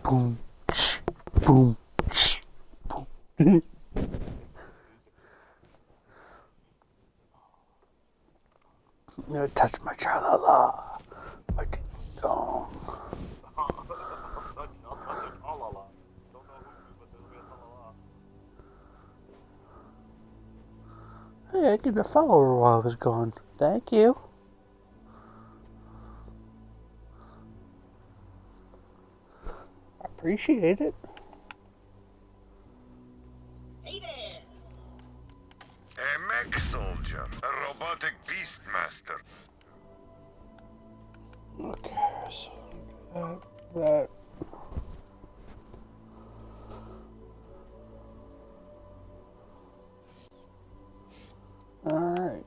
boom, tch, boom, tch, boom. Never touch my cha-la-la, my ding-dong. Hey, I gave you a follower while I was gone. Thank you. I appreciate it. Hey there! A mech soldier, a robotic beastmaster. Okay, so that. Alright.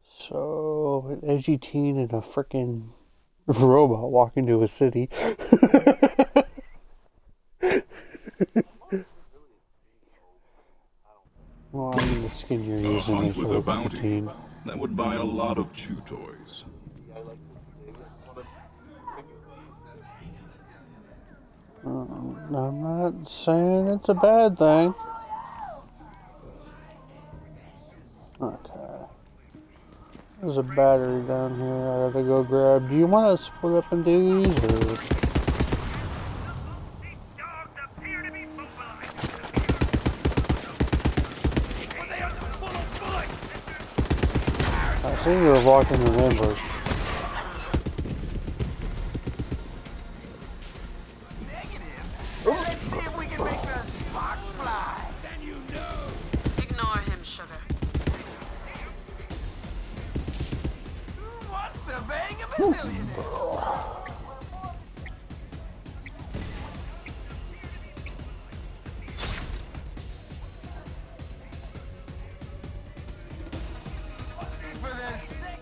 So, an edgy teen and a frickin' robot walk into a city. Well, I mean, the skin you're A using hunt is with to a look like a bounty. teen. That would buy a lot of chew toys. I'm not saying it's a bad thing. Okay. There's a battery down here I gotta go grab. Do you want to split up and do these, or? I see you were walking in ambush. Let's see if we can make the sparks fly. Then you know. Ignore him, sugar. Who wants to bang a bazillionaire? For the sake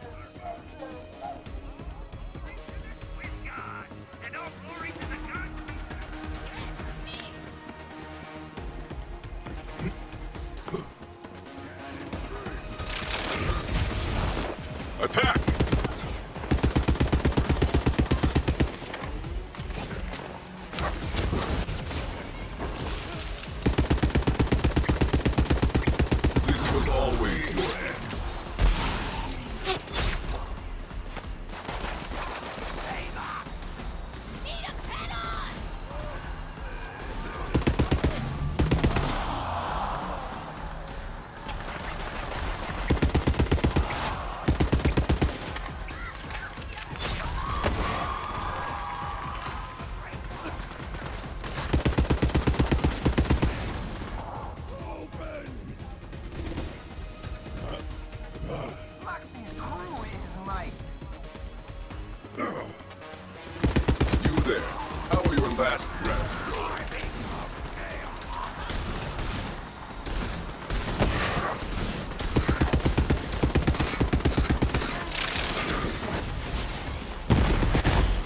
Attack! This was always your end. Moxie's crew is might. You there. How are your last breaths going?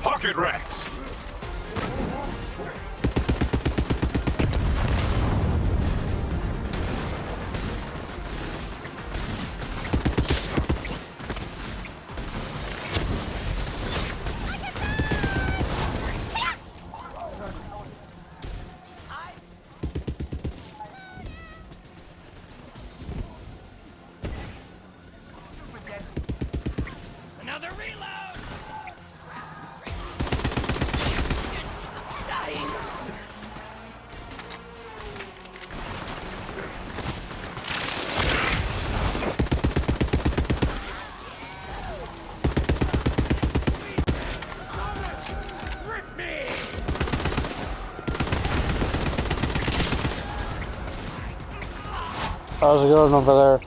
Pocket rats! Super dead. Another reload! Dying. Rip me! How's it going over there?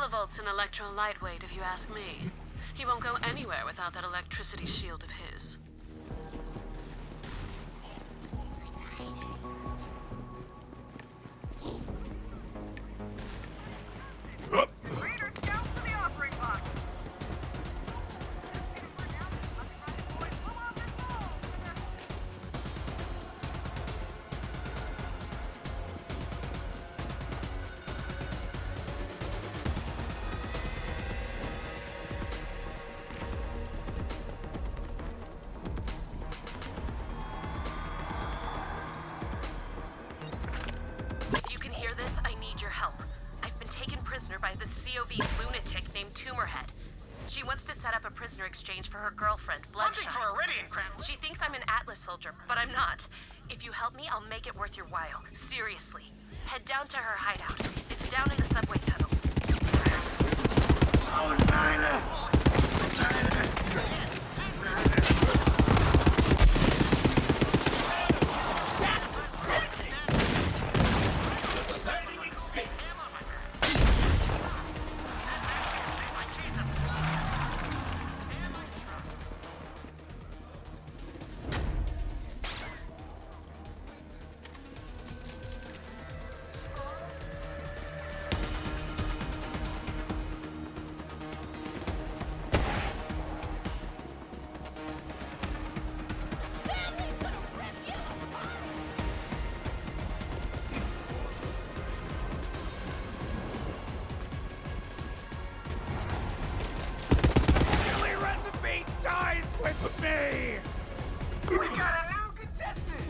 Millivolt's an electro lightweight, if you ask me. He won't go anywhere without that electricity shield of his. If you can hear this, I need your help. I've been taken prisoner by this COV lunatic named Tumorhead. She wants to set up a prisoner exchange for her girlfriend, Bloodshot. Hunting for Iridian crap. She thinks I'm an Atlas soldier, but I'm not. If you help me, I'll make it worth your while. Seriously. Head down to her hideout. It's down in the subway tunnels. Chili recipe dies with me! We got a new contestant!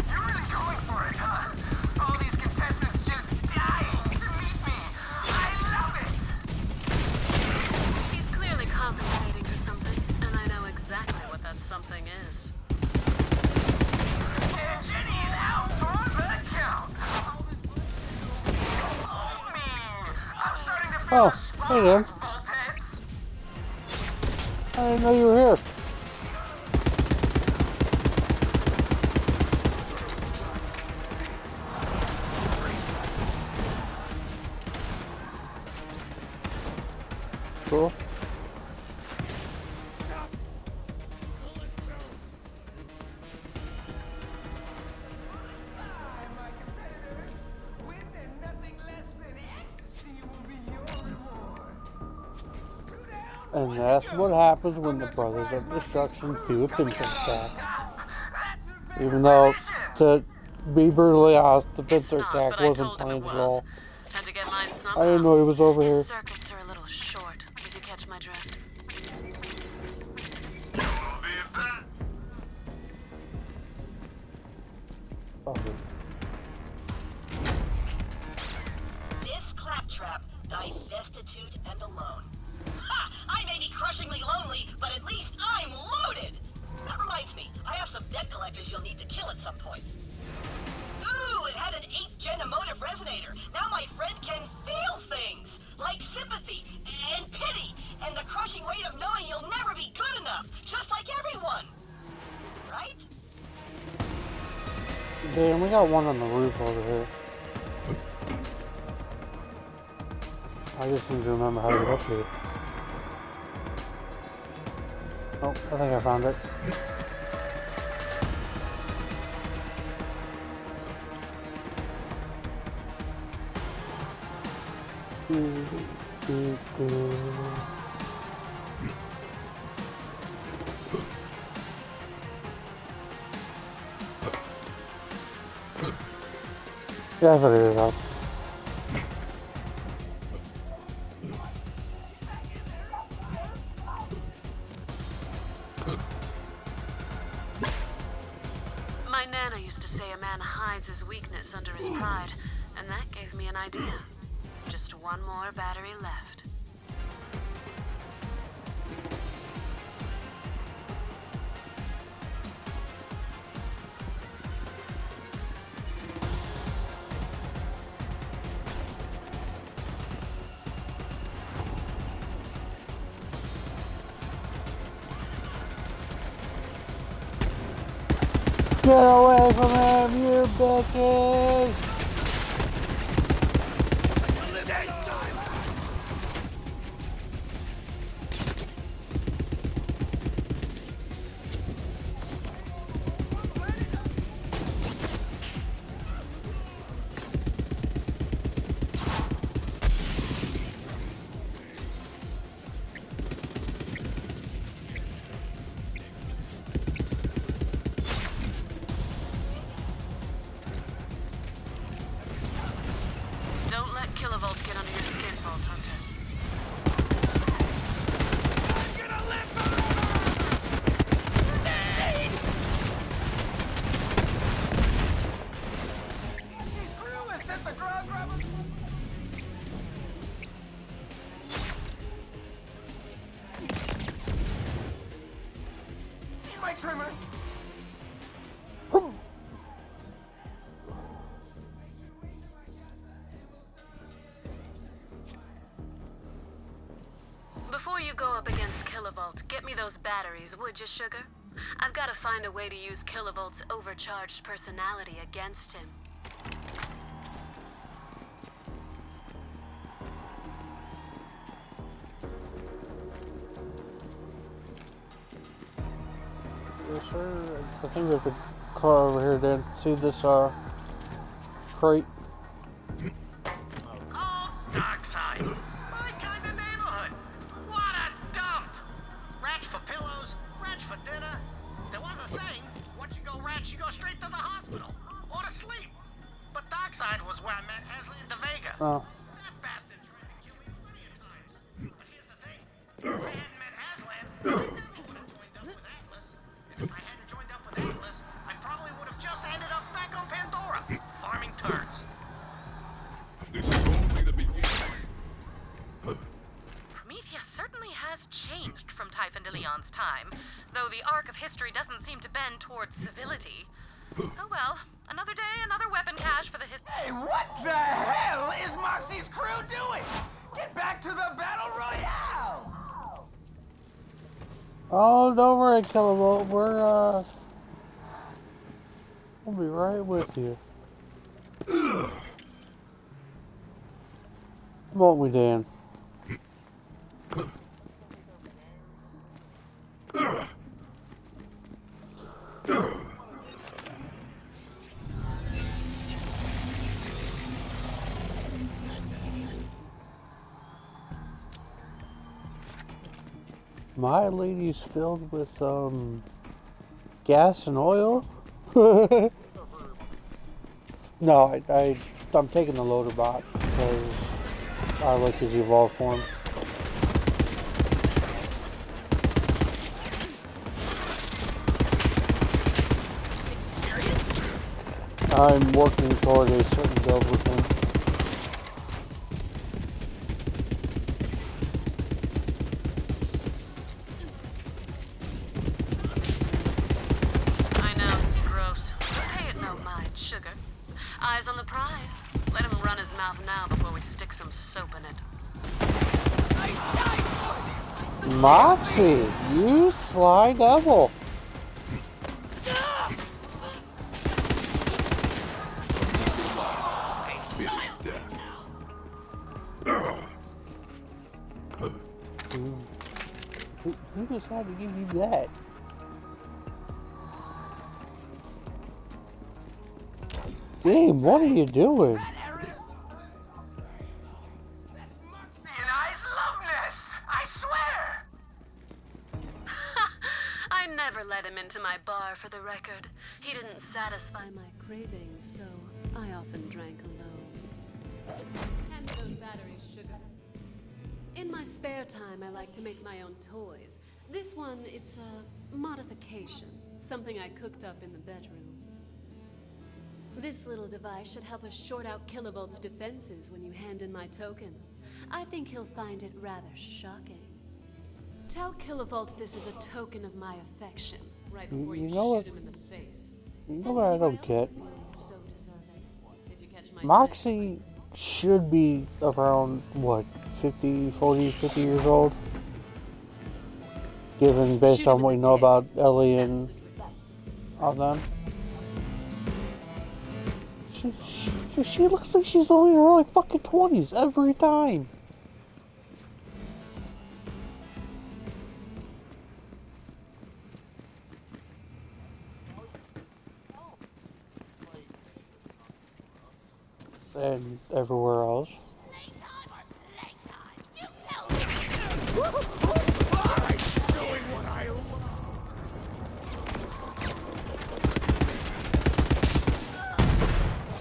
You're really going for it, huh? All these contestants just dying to meet me. I love it! He's clearly compensating for something, and I know exactly what that something is. And Jenny's out for the count. Oh, man. I'm starting to feel Oh, a spark, hey there. Voltheads. I didn't know you were here. Cool. My competitors win, and nothing less than ecstasy will be your reward. 2 down. And that's what happens when the Brothers of Destruction do a pincer attack. That's a very Even though, position. to be brutally honest, the It's pincer not, attack but I wasn't told him it planned at was. all. Had to get mine somehow. I didn't know he was over His here. circuits are a little short, if you catch my drift. Oh, good. This claptrap died destitute and alone. Ha! I may be crushingly lonely, but at least I'm loaded! That reminds me, I have some debt collectors you'll need to kill at some point. Ooh, it had an 8th gen emotive resonator. Now my friend can feel things, like sympathy and pity, and the crushing weight of knowing you'll never be good enough, just like everyone. Right? Damn, we got one on the roof over here. I just need to remember how to get up here. Oh, I think I found it. Yeah, I figured it out. My nana used to say a man hides his weakness under his pride, and that gave me an idea. Just one more battery left. Get away from him, you bitches! Don't let Kilovolt get under your skin, Vault Hunter. She's crew has sent the grog grubber. See my trimmer? Before you go up against Kilovolt, get me those batteries, would you, sugar? I've got to find a way to use Kilovolt's overcharged personality against him. Yes, sir. I think there's a car over here then. See this, crate? Oh, Dockside. My kind of neighborhood. What a dump. Rats for pillows, rats for dinner. There was a saying, once you go rats, you go straight to the hospital. Or to sleep. But Dockside was where I met Ashley and DeVega. Oh. That bastard tried to kill me plenty of times. But here's the thing. If I hadn't met Aslan, I never would have joined up with Atlas. And if I hadn't joined up with Atlas, I probably would have just ended up back on Pandora, farming turds. This is only the beginning. Prometheus certainly has changed from Typhon de Leon's time, though the arc of history doesn't seem to bend towards civility. Oh well, another day, another weapon cache for the Hey, what the hell is Moxie's crew doing? Get back to the battle royale! Oh, don't worry, Kilovolt. We'll be right with you. Won't we, Dan? My lady's filled with, gas and oil? No, I'm taking the loader bot because I like his evolved form. I'm working toward a certain build with him. I know, it's gross. But pay it no mind, sugar. Eyes on the prize. Let him run his mouth now before we stick some soap in it. Moxie, you sly devil. Who decided to give you that? Game, what are you doing? That's Moxie and I's love nest! I swear! I never let him into my bar, for the record. He didn't satisfy my cravings, so I often drank alone. Hand me those batteries, sugar. In my spare time, I like to make my own toys. This one, it's a modification. Something I cooked up in the bedroom. This little device should help us short out Kilovolt's defenses when you hand in my token. I think he'll find it rather shocking. Tell Kilovolt this is a token of my affection, right before you know what? shoot him in the face. You know what I don't get? So deserving. If you catch my Moxie should be around, what, 50 years old? Given based on what we know about Ellie and all them. She looks like she's only in her early fucking 20s every time. And everywhere else.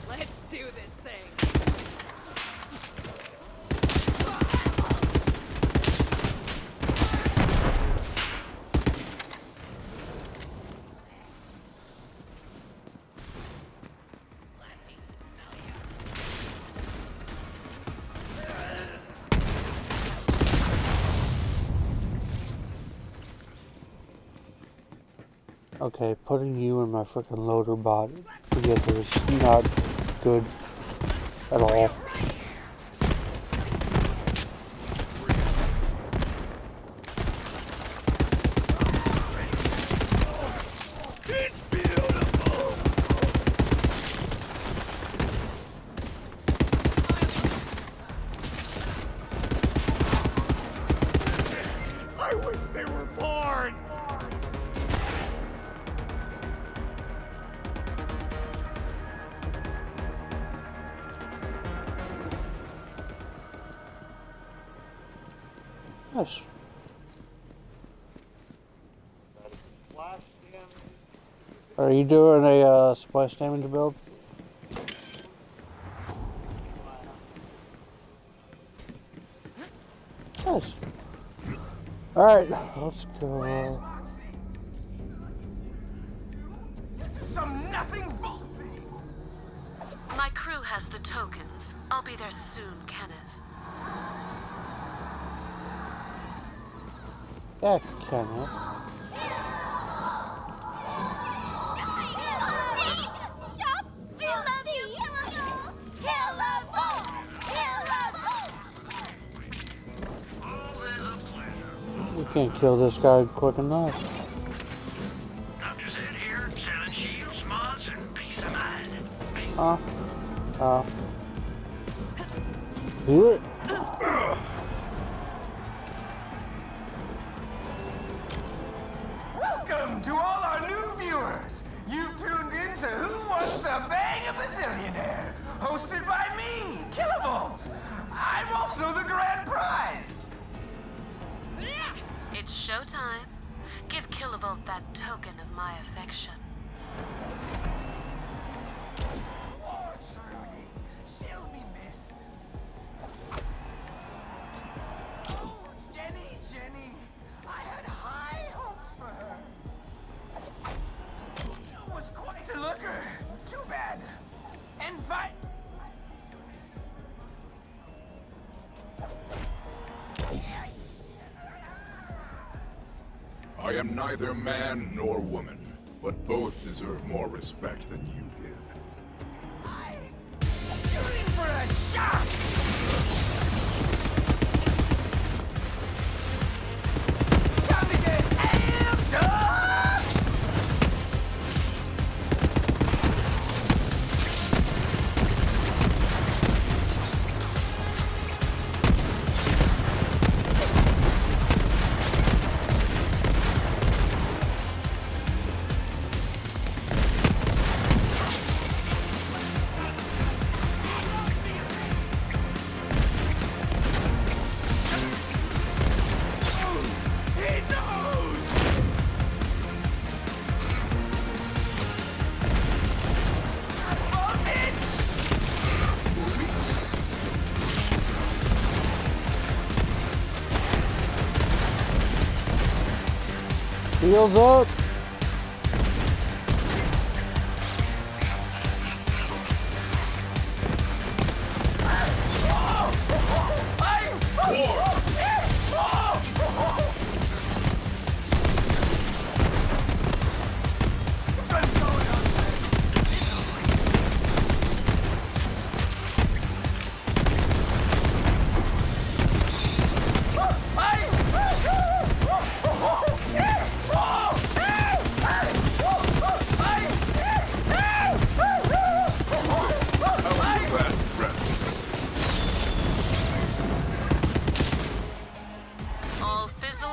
Let's do this thing. Okay, putting you in my freaking loader bot together is not good at all. It's beautiful! I wish they were born! Nice. Are you doing a splash damage build? Nice. Alright, let's go. Some nothing vault thief. My crew has the tokens. I'll be there soon, Kenneth. Yeah, Kenneth. You can't kill this guy quick enough. I'm just in here selling shields, mods, and peace of mind. Feel it? Welcome to all our new viewers. You've tuned in to Who Wants to Bang a Bazillionaire, hosted by me, Kilovolt. I'm also the grand prize. It's showtime. Give Kilovolt that token of my affection. Poor Trudy. She'll be missed. Oh, Jenny. I had high hopes for her. It was quite a looker. Too bad. And I am neither man nor woman, but both deserve more respect than you give. You're in for a shock. Time to get amped up. He knows. Voltage. Heels up.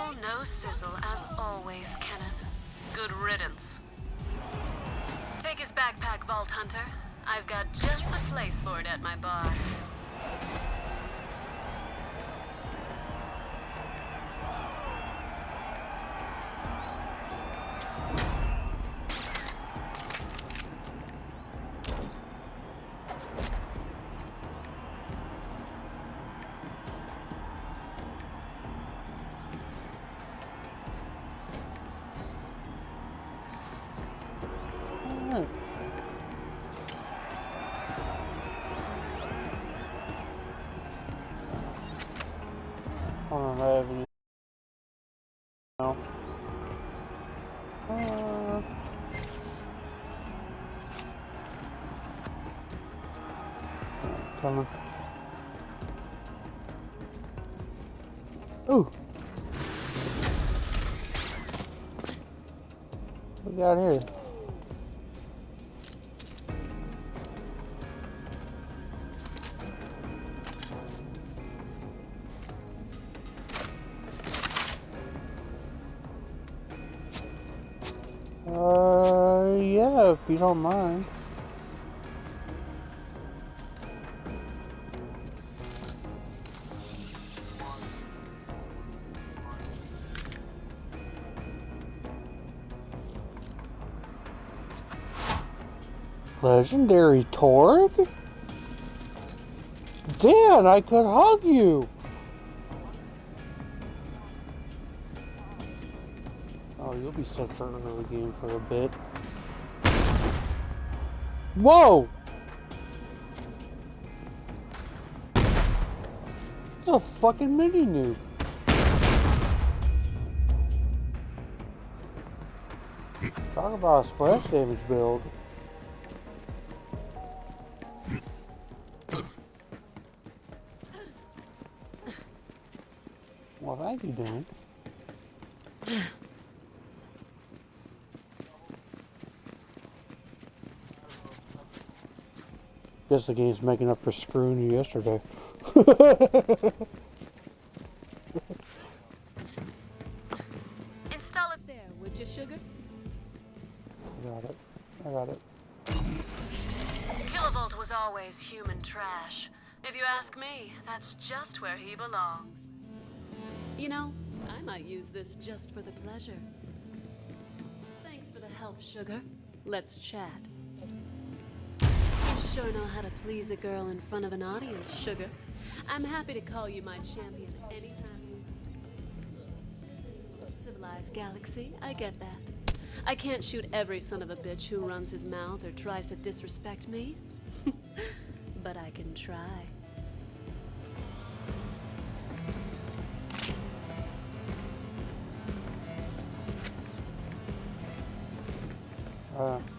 drizzle, no sizzle, as always, Kenneth. Good riddance. Take his backpack, Vault Hunter. I've got just the place for it at my bar. Alright. I don't have any. No. Coming. Ooh. What we got here? Yeah, if you don't mind. Legendary Torg? Dan, I could hug you! Oh, you'll be set for an early game for a bit. Whoa! It's a fucking mini nuke. Talk about a splash damage build. Well, thank you, Dan. Guess the game's making up for screwing you yesterday. Install it there, would you, sugar? I got it. I got it. Kilovolt was always human trash. If you ask me, that's just where he belongs. You know, I might use this just for the pleasure. Thanks for the help, sugar. Let's chat. You sure know how to please a girl in front of an audience, sugar. I'm happy to call you my champion anytime you want. This ain't no civilized galaxy, I get that. I can't shoot every son of a bitch who runs his mouth or tries to disrespect me. But I can try.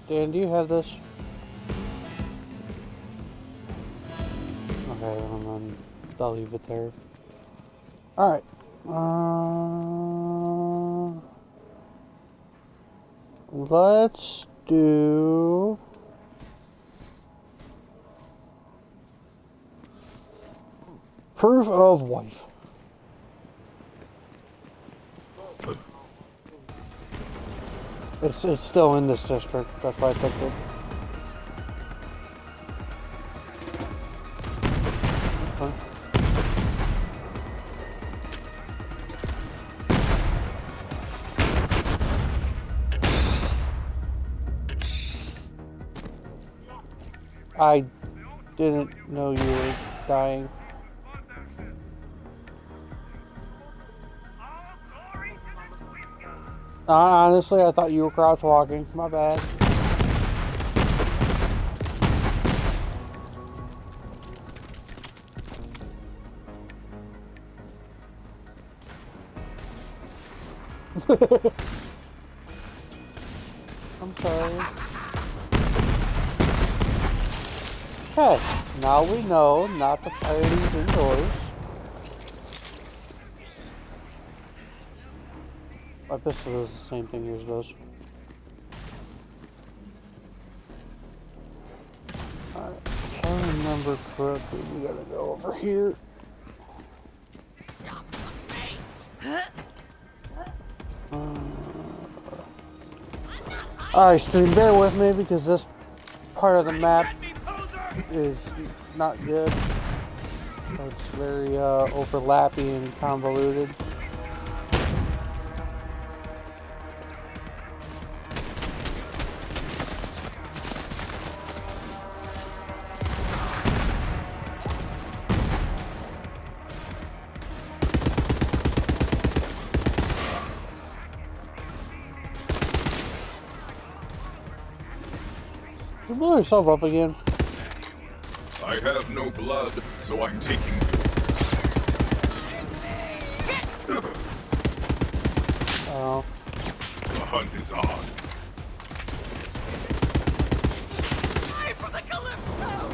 Dan, do you have this? Okay, I'll leave it there. Alright. Let's do... Proof of wife. It's still in this district. That's why I picked it. Okay. I didn't know you were dying. Honestly, I thought you were crouch walking. My bad. I'm sorry. Okay, now we know not to fire these indoors. My pistol does the same thing yours does. Alright, if I remember correctly, we gotta go over here. Alright, stream, bear with me because this part of the map is not good. It's very overlappy and convoluted. You blew yourself up again. I have no blood, so I'm taking it. Oh. The hunt is on. Fly for the Calypso!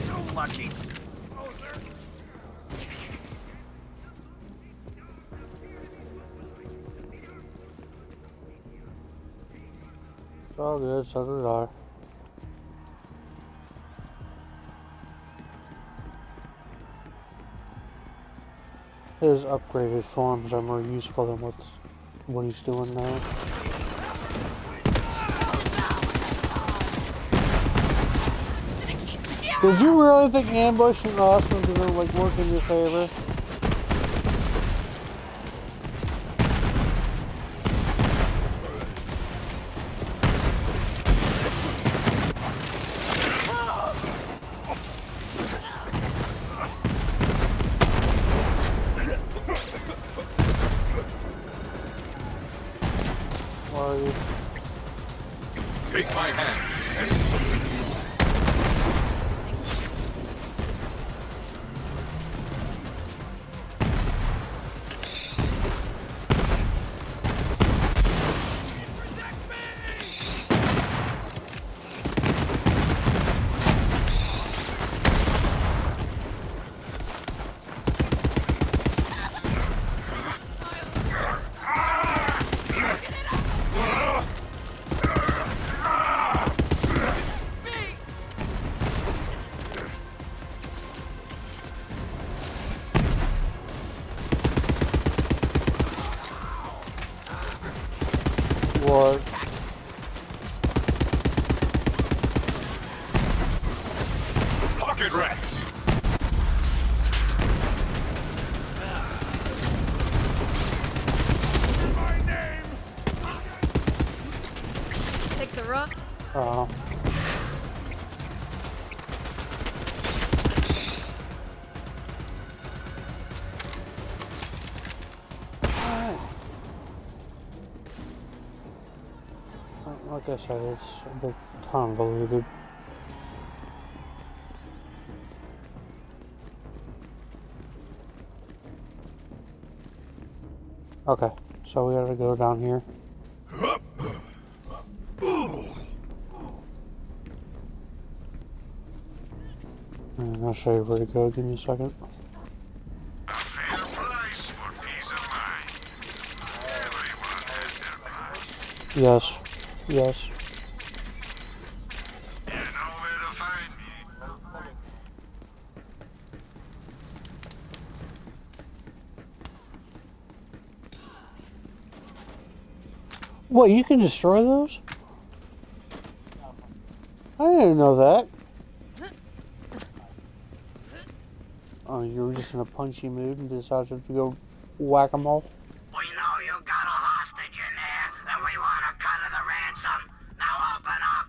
So lucky. It's all good, so did I. His upgraded forms are more useful than what he's doing now. Did you really think ambushing us was gonna like work in your favor? Where are you? Take my hand and What? pocket rats. Take the rock. Oh. Like I said, it's a bit convoluted. Okay, so we gotta go down here. And I'll show you where to go. Give me a second. A fair price for peace of mind. Everyone has their price. Yes. Yes. You know where to find me. What, you can destroy those? I didn't know that. Oh, you were just in a punchy mood and decided to go whack-a-mole? We know you got a hostage in there, and we want a cut of the ransom. Now open up!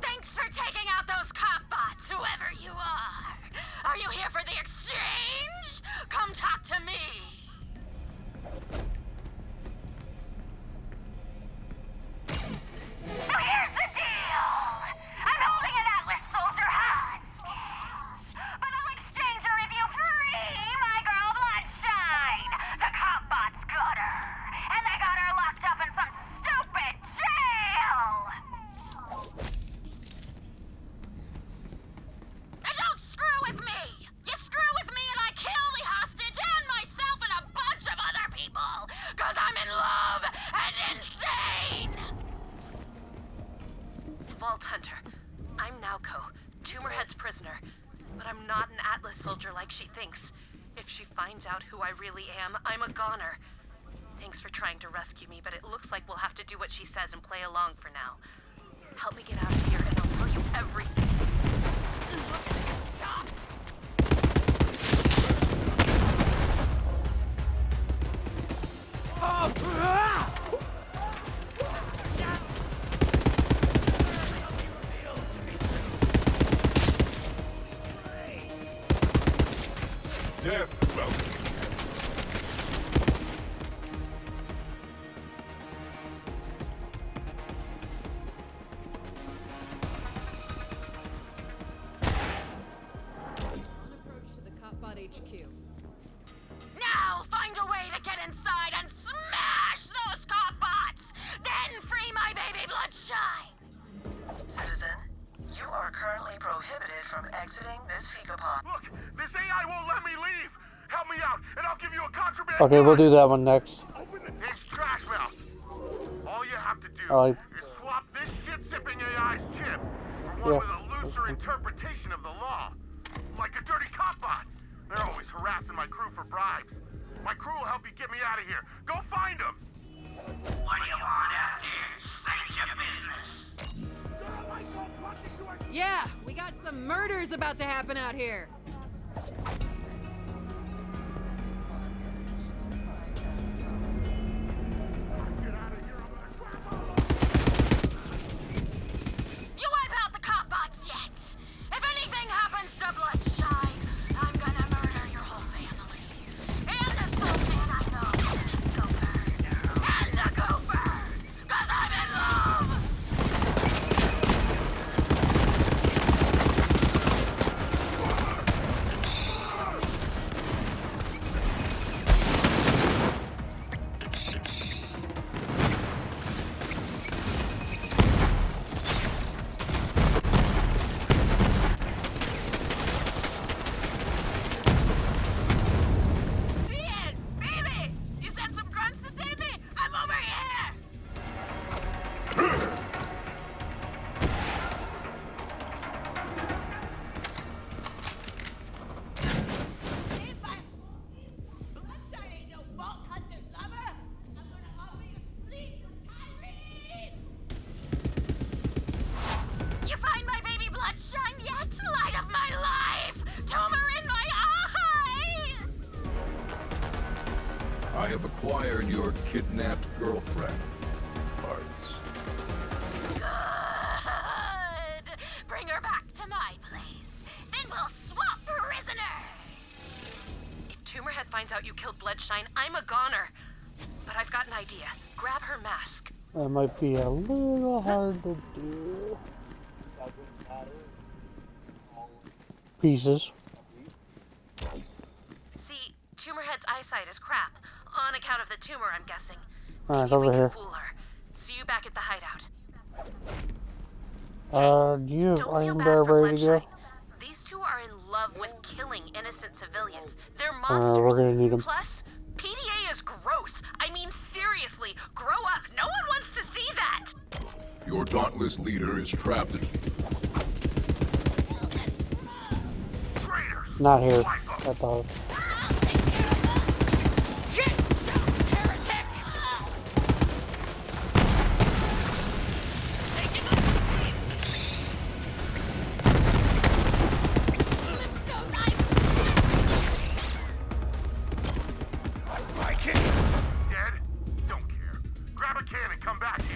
Thanks for taking out those cop bots, whoever you are. Are you here for the exchange? Come talk to me. So here's the deal. I'm holding an Atlas soldier hostage, but I'll exchange Vault Hunter. I'm Naoko, Tumorhead's prisoner. But I'm not an Atlas soldier like she thinks. If she finds out who I really am, I'm a goner. Thanks for trying to rescue me, but it looks like we'll have to do what she says and play along for now. Help me get out of here, and I'll tell you everything. Death welcomes you. On approach to the Copbot HQ. Now find a way to get inside and smash those Copbots! Then free my baby Bloodshine! Citizen, you are currently prohibited from exiting this Fecapod. Look, this AI won't let me leave. Help me out, and I'll give you a contraband. Okay, we'll do that one next. It's Trash Mouth. All you have to do Alright. is swap this shit-sipping AI's chip for one Yeah. with a looser interpretation of the law. Like a dirty cop bot. They're always harassing my crew for bribes. My crew will help you get me out of here. Go find them. What do you want out here? State your business. Yeah, we got some murders about to happen out here. You wipe out the Copbots yet? If anything happens to Bloodshine, I'm gonna murder your whole family. And the Sultan I know, Gopher. And the Gopher! 'Cause I'm in love! Ian! Baby! You sent some grunts to save me? I'm over here! Bloodshine ain't no Vault Hunter lover. I'm gonna offer you sleep for Tyree. You find my baby Bloodshine yet? Light of my life! Tumor in my eye! I have acquired your kidnapped girlfriend. Parts. Good! Bring her back to my place. Then we'll swap prisoners! If Tumorhead finds out you killed Bloodshine, I'm a goner. But I've got an idea. Grab her mask. That might be a little hard to do. Pieces. See, Tumorhead's eyesight is crap. On account of the tumor, I'm guessing. Alright, Maybe we over can here. fool her. See you back at the hideout. Do you have Don't feel Iron bad Bear for ready to go? Bloodshine. These two are in love with killing innocent civilians. They're We're monsters. gonna need 'em. Plus, PDA is gross. I mean, seriously, grow up. No one wants to see that. Your dauntless leader is trapped in... Traitors! Not here. Wipe 'em. I thought. My kid! Dead? Don't care. Grab a can and come back here.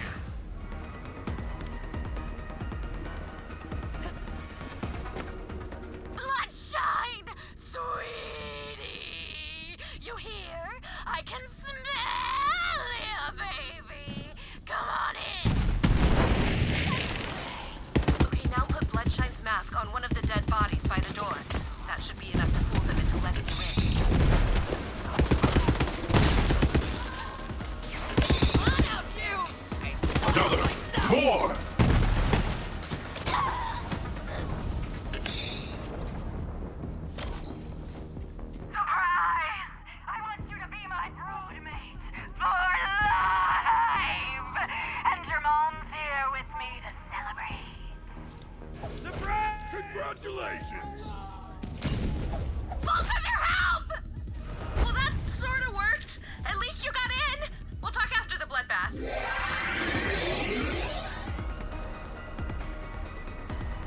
Bloodshine! Sweetie! You hear? I can smell you, baby! Come on in! Okay, now put Bloodshine's mask on one of the dead bodies by the door. That should be enough to fool them into letting you in. On out, you! Another! More! Surprise! I want you to be my broodmate for life! And your mom's here with me to celebrate. Congratulations! Bolts under help! Well, that sort of worked. At least you got in. We'll talk after the bloodbath.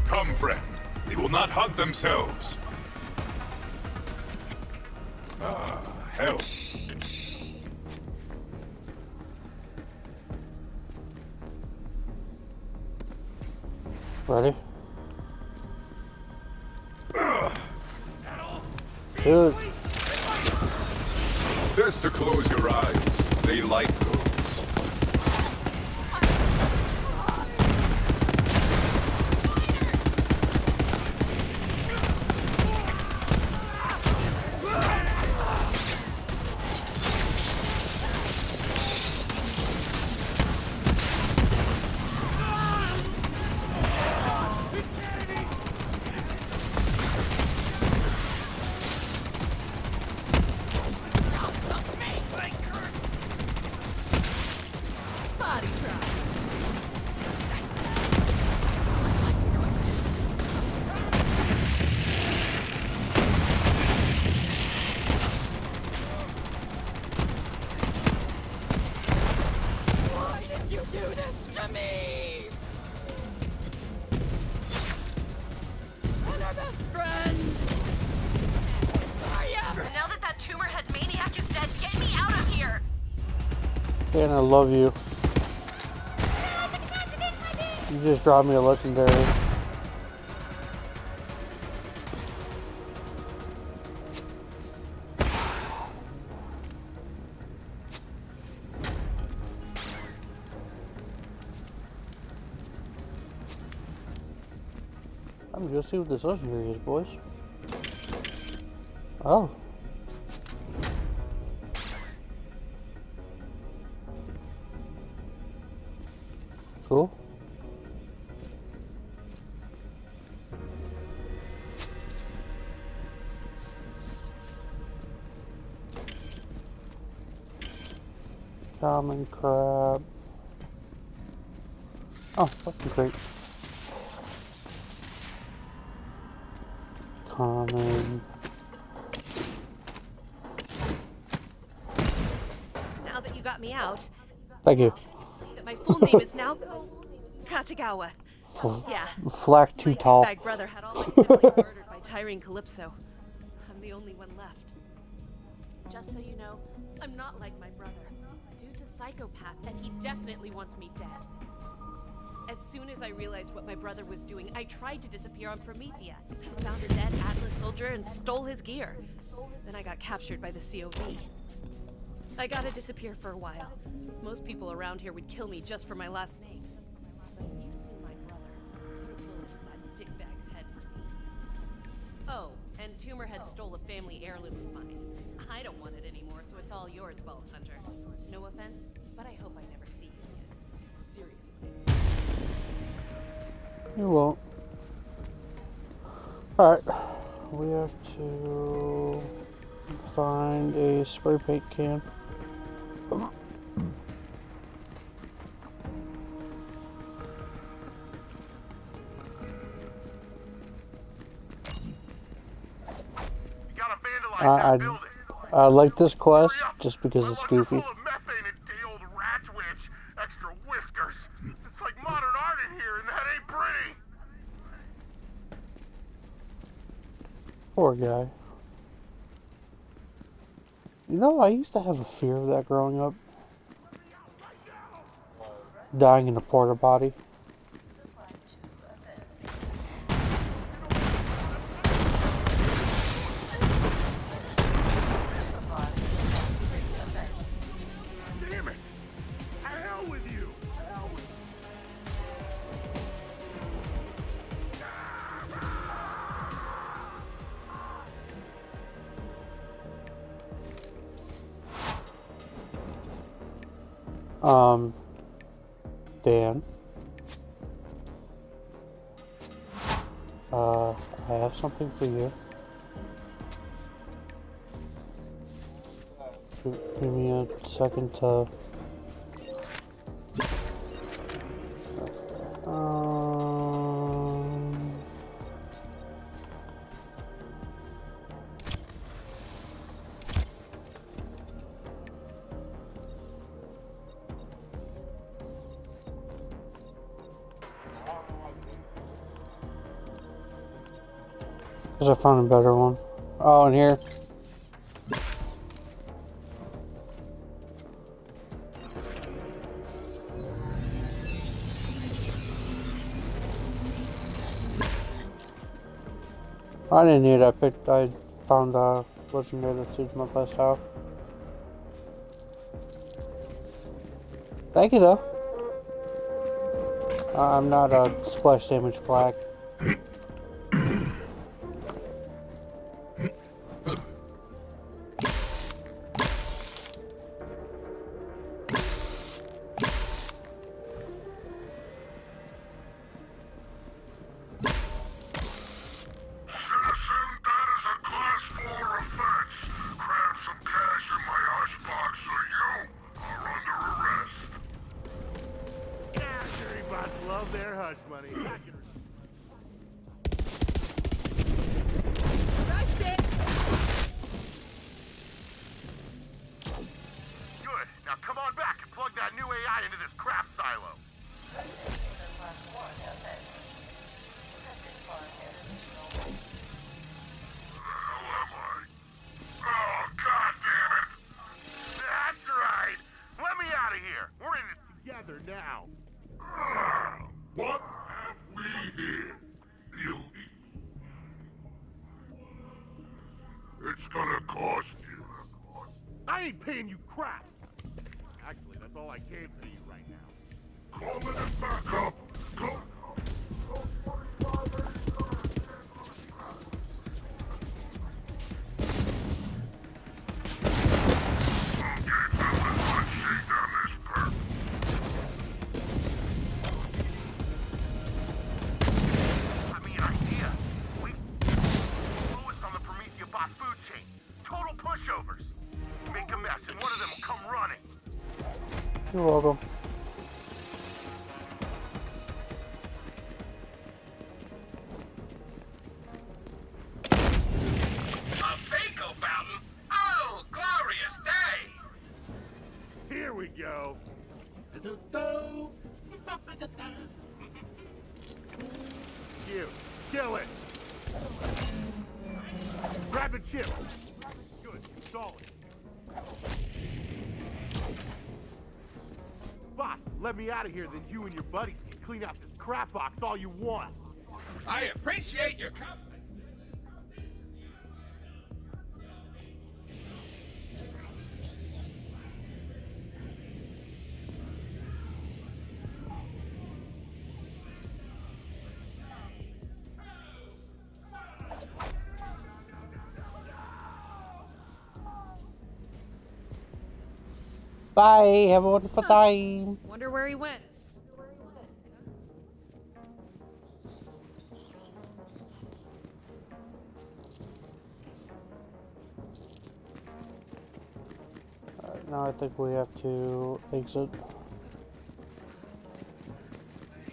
Come, friend. They will not hunt themselves. Ah, hell. Ready? Dude. Best to close your eyes. They like those. Body drop. Why did you do this to me? And our best friend. Now that that tumor head maniac is dead, get me out of here! Dan, I love you. You just dropped me a legendary. I'm gonna go see what this legendary is, boys. Oh. Cool. Common crab. Oh, fucking great. Common. Now that you got me out, Thank you. that my full name is Naoko Katagawa. Yeah. Flack too tall. My bag brother had all my siblings murdered by Tyrene Calypso. I'm the only one left. Just so you know, I'm not like my brother. Dude's a psychopath, and he definitely wants me dead. As soon as I realized what my brother was doing, I tried to disappear on Promethea. Found a dead Atlas soldier and stole his gear. Then I got captured by the COV. I gotta disappear for a while. Most people around here would kill me just for my last name. But if you see my brother, put a bullet in that dickbag's head for me. Oh, and Tumorhead stole a family heirloom of mine. I don't want it anymore, so it's all yours, Vault Hunter. No offense, but I hope I never see you again. Seriously. You won't. Alright. We have to find a spray paint can. I like this quest just because it's goofy. Full of methane and day-old rat witch. Extra whiskers. It's like modern art in here, and that ain't pretty. Poor guy. You know, I used to have a fear of that growing up. Dying in a porta potty. Damn it! To hell with you! Dan. I have something for you. Give me a second to... Because I found a better one. Oh, and here. I didn't need it. I found a legendary that suits my playstyle. Thank you, though. I'm not a splash damage flag. Love their hush money. Rushed it! Good. Now come on back and plug that new AI into this crap silo. Oh, God damn it! That's right! Let me out of here! We're in it together now! What have we here? Beauty. It's gonna cost you. I ain't paying you crap! Actually, that's all I can pay you right now. Coming it back up. Go. You're welcome. A Faco fountain? Oh, glorious day! Here we go. You, kill it. Grab the chip. Good, solid. Boss, let me out of here, then you and your buddies can clean out this crap box all you want. I appreciate your company. Bye. Have a wonderful time. Wonder where he went. Alright, now I think we have to exit.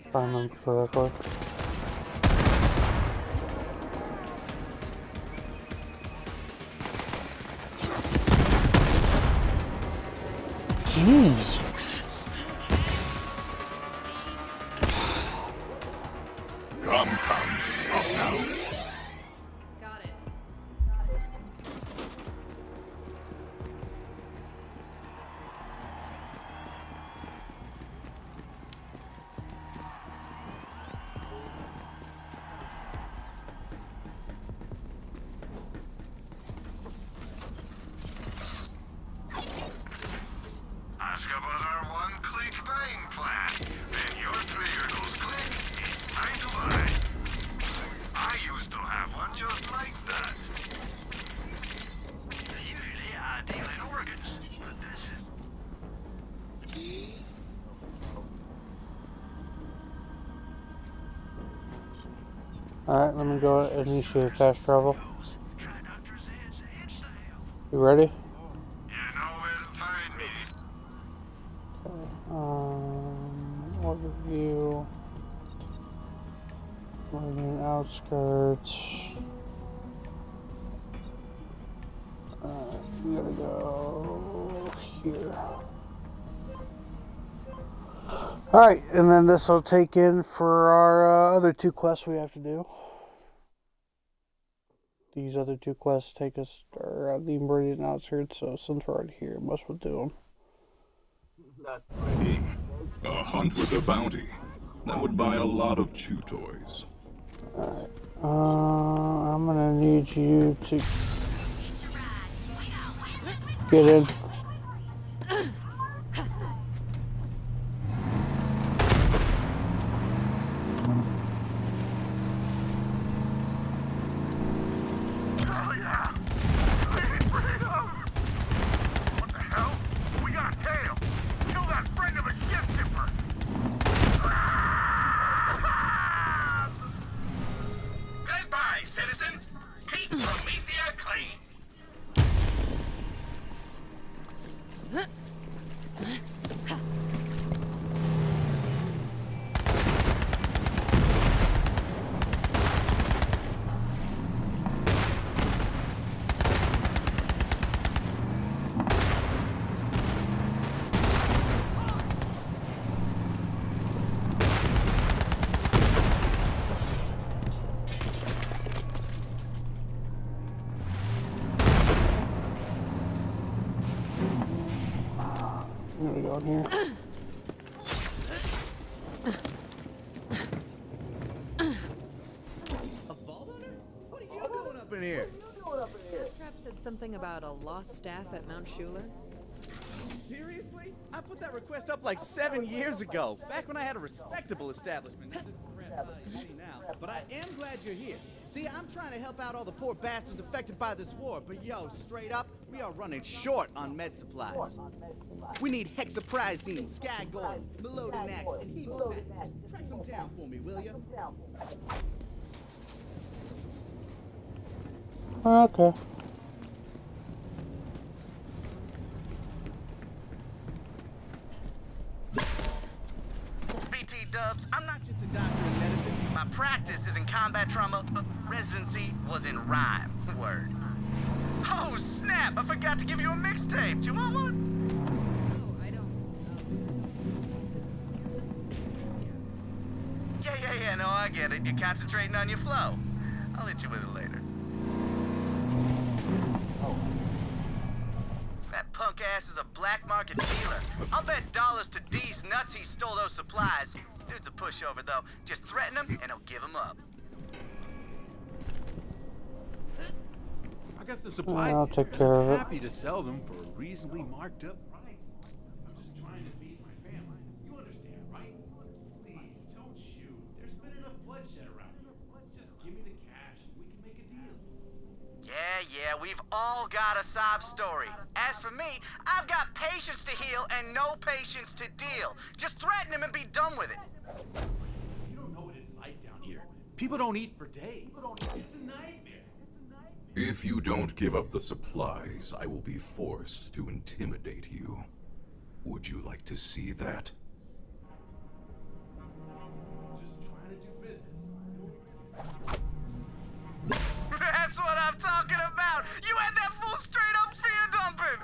If I remember correctly. Jeez. Come. Up now. Got it. Ask about our one-click buying plan. Then your trigger goes click. It's time to buy. I used to have one just like that. Usually I deal in organs, but this is... Alright, let me go initiate fast travel. You ready? Overview. Living outskirts. We gotta go here. Alright, and then this will take in for our other two quests we have to do. these other two quests take us are the Meridian outskirts, so since we're already here, must we'll do them. A hunt with a bounty. That would buy a lot of chew toys. Alright. I'm gonna need you to get in. There we go in here. A vault hunter? What are you doing up in here? Trap said something about a lost staff at Mount Schuler. Seriously? I put that request up like 7 years ago, back when I had a respectable establishment. Not this crap you see now. But I am glad you're here. See, I'm trying to help out all the poor bastards affected by this war, but yo, straight up, we are running short on med supplies. We need hexaprizine, Skygoil, Melodinax, and Hemopats. Track some down for me, will you? Okay. BT dubs, I'm not just a doctor in medicine. My practice is in combat trauma, but residency was in rhyme. Word. Oh, snap! I forgot to give you a mixtape. Do you want one? Oh, I don't. Yeah, no, I get it. You're concentrating on your flow. I'll hit you with it later. That punk ass is a black market dealer. I'll bet dollars to D's nuts he stole those supplies. Dude's a pushover, though. Just threaten him, and he'll give him up. I got some supplies. I'll take care of it. Happy to sell them for a reasonably marked up price. I'm just trying to feed my family. You understand, right? Please, don't shoot. There's been enough bloodshed around here. Just give me the cash and we can make a deal. Yeah, we've all got a sob story. As for me, I've got patience to heal and no patience to deal. Just threaten him and be done with it. You don't know what it's like down here. People don't eat for days. It's a nightmare. If you don't give up the supplies, I will be forced to intimidate you. Would you like to see that? Just trying to do business. That's what I'm talking about! You had that full straight up fear dumping!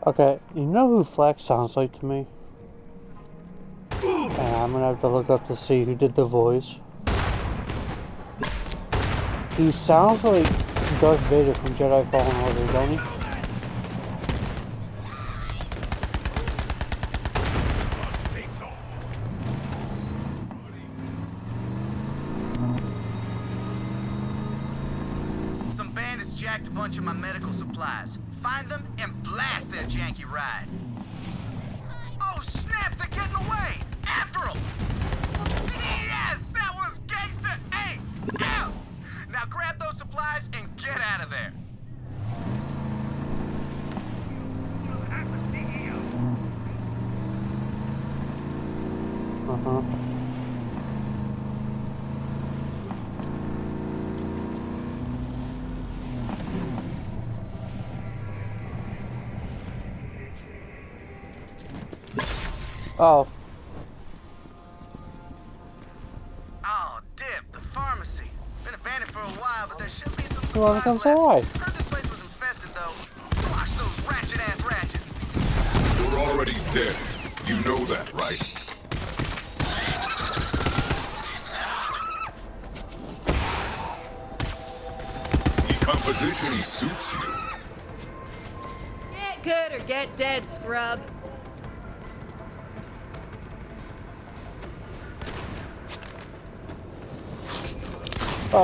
Okay, you know who Flex sounds like to me? And I'm gonna have to look up to see who did the voice. He sounds like Darth Vader from Jedi Fallen Order, don't he? Some bandits jacked a bunch of my medical supplies. Find them and blast their janky ride. Oh snap, they're getting away! After them! Yes, that was gangster A! Ow! Now grab those supplies and get out of there. Uh-huh. Oh. Oh, Dip, the pharmacy. Been abandoned for a while, but there should be some You wanna come supplies say left. Heard this place was infested, though. Squash those ratchet-ass ratchets. You're already dead. You know that, right? good or get dead, scrub.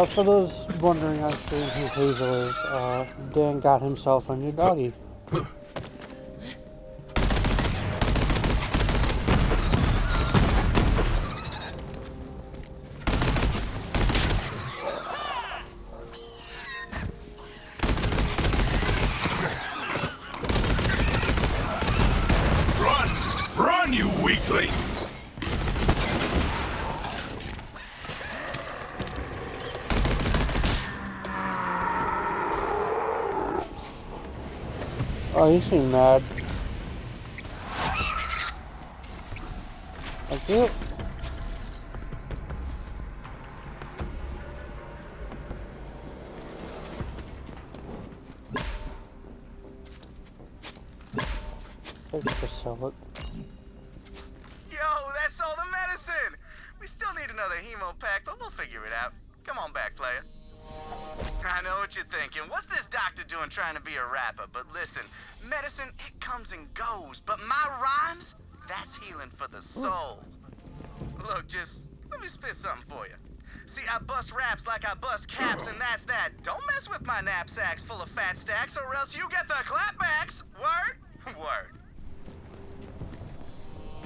For those wondering actually who Hazel is, Dan got himself a new doggy. Run, you weakling! Oh, you seem mad. Thank you. Thanks for selling. Yo, that's all the medicine! We still need another hemo pack, but we'll figure it out. Come on back, player. I know what you're thinking. What's this doctor doing trying to be a rapper? But listen, medicine, it comes and goes. But my rhymes, that's healing for the soul. Look, just let me spit something for you. See, I bust raps like I bust caps, and that's that. Don't mess with my knapsacks full of fat stacks, or else you get the clapbacks. Word?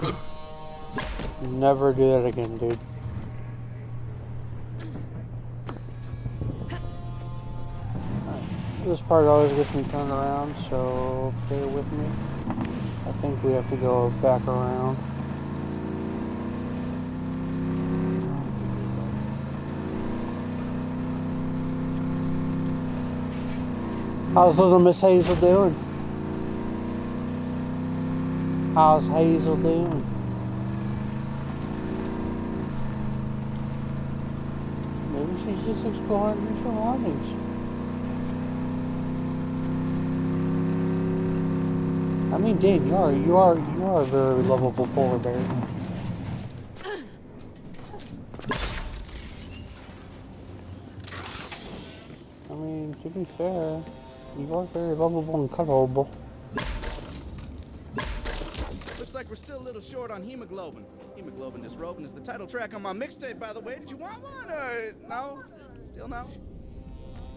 Word. Never do that again, dude. This part always gets me turned around, so bear with me. I think we have to go back around. How's little Miss Hazel doing? How's Hazel doing? Maybe she's just exploring her surroundings. I mean, Dan, you are a very lovable polar bear. I mean, to be fair, you are very lovable and cuddleable. Looks like we're still a little short on hemoglobin. Hemoglobin is Robin is the title track on my mixtape, by the way. Did you want one, or no? Still no?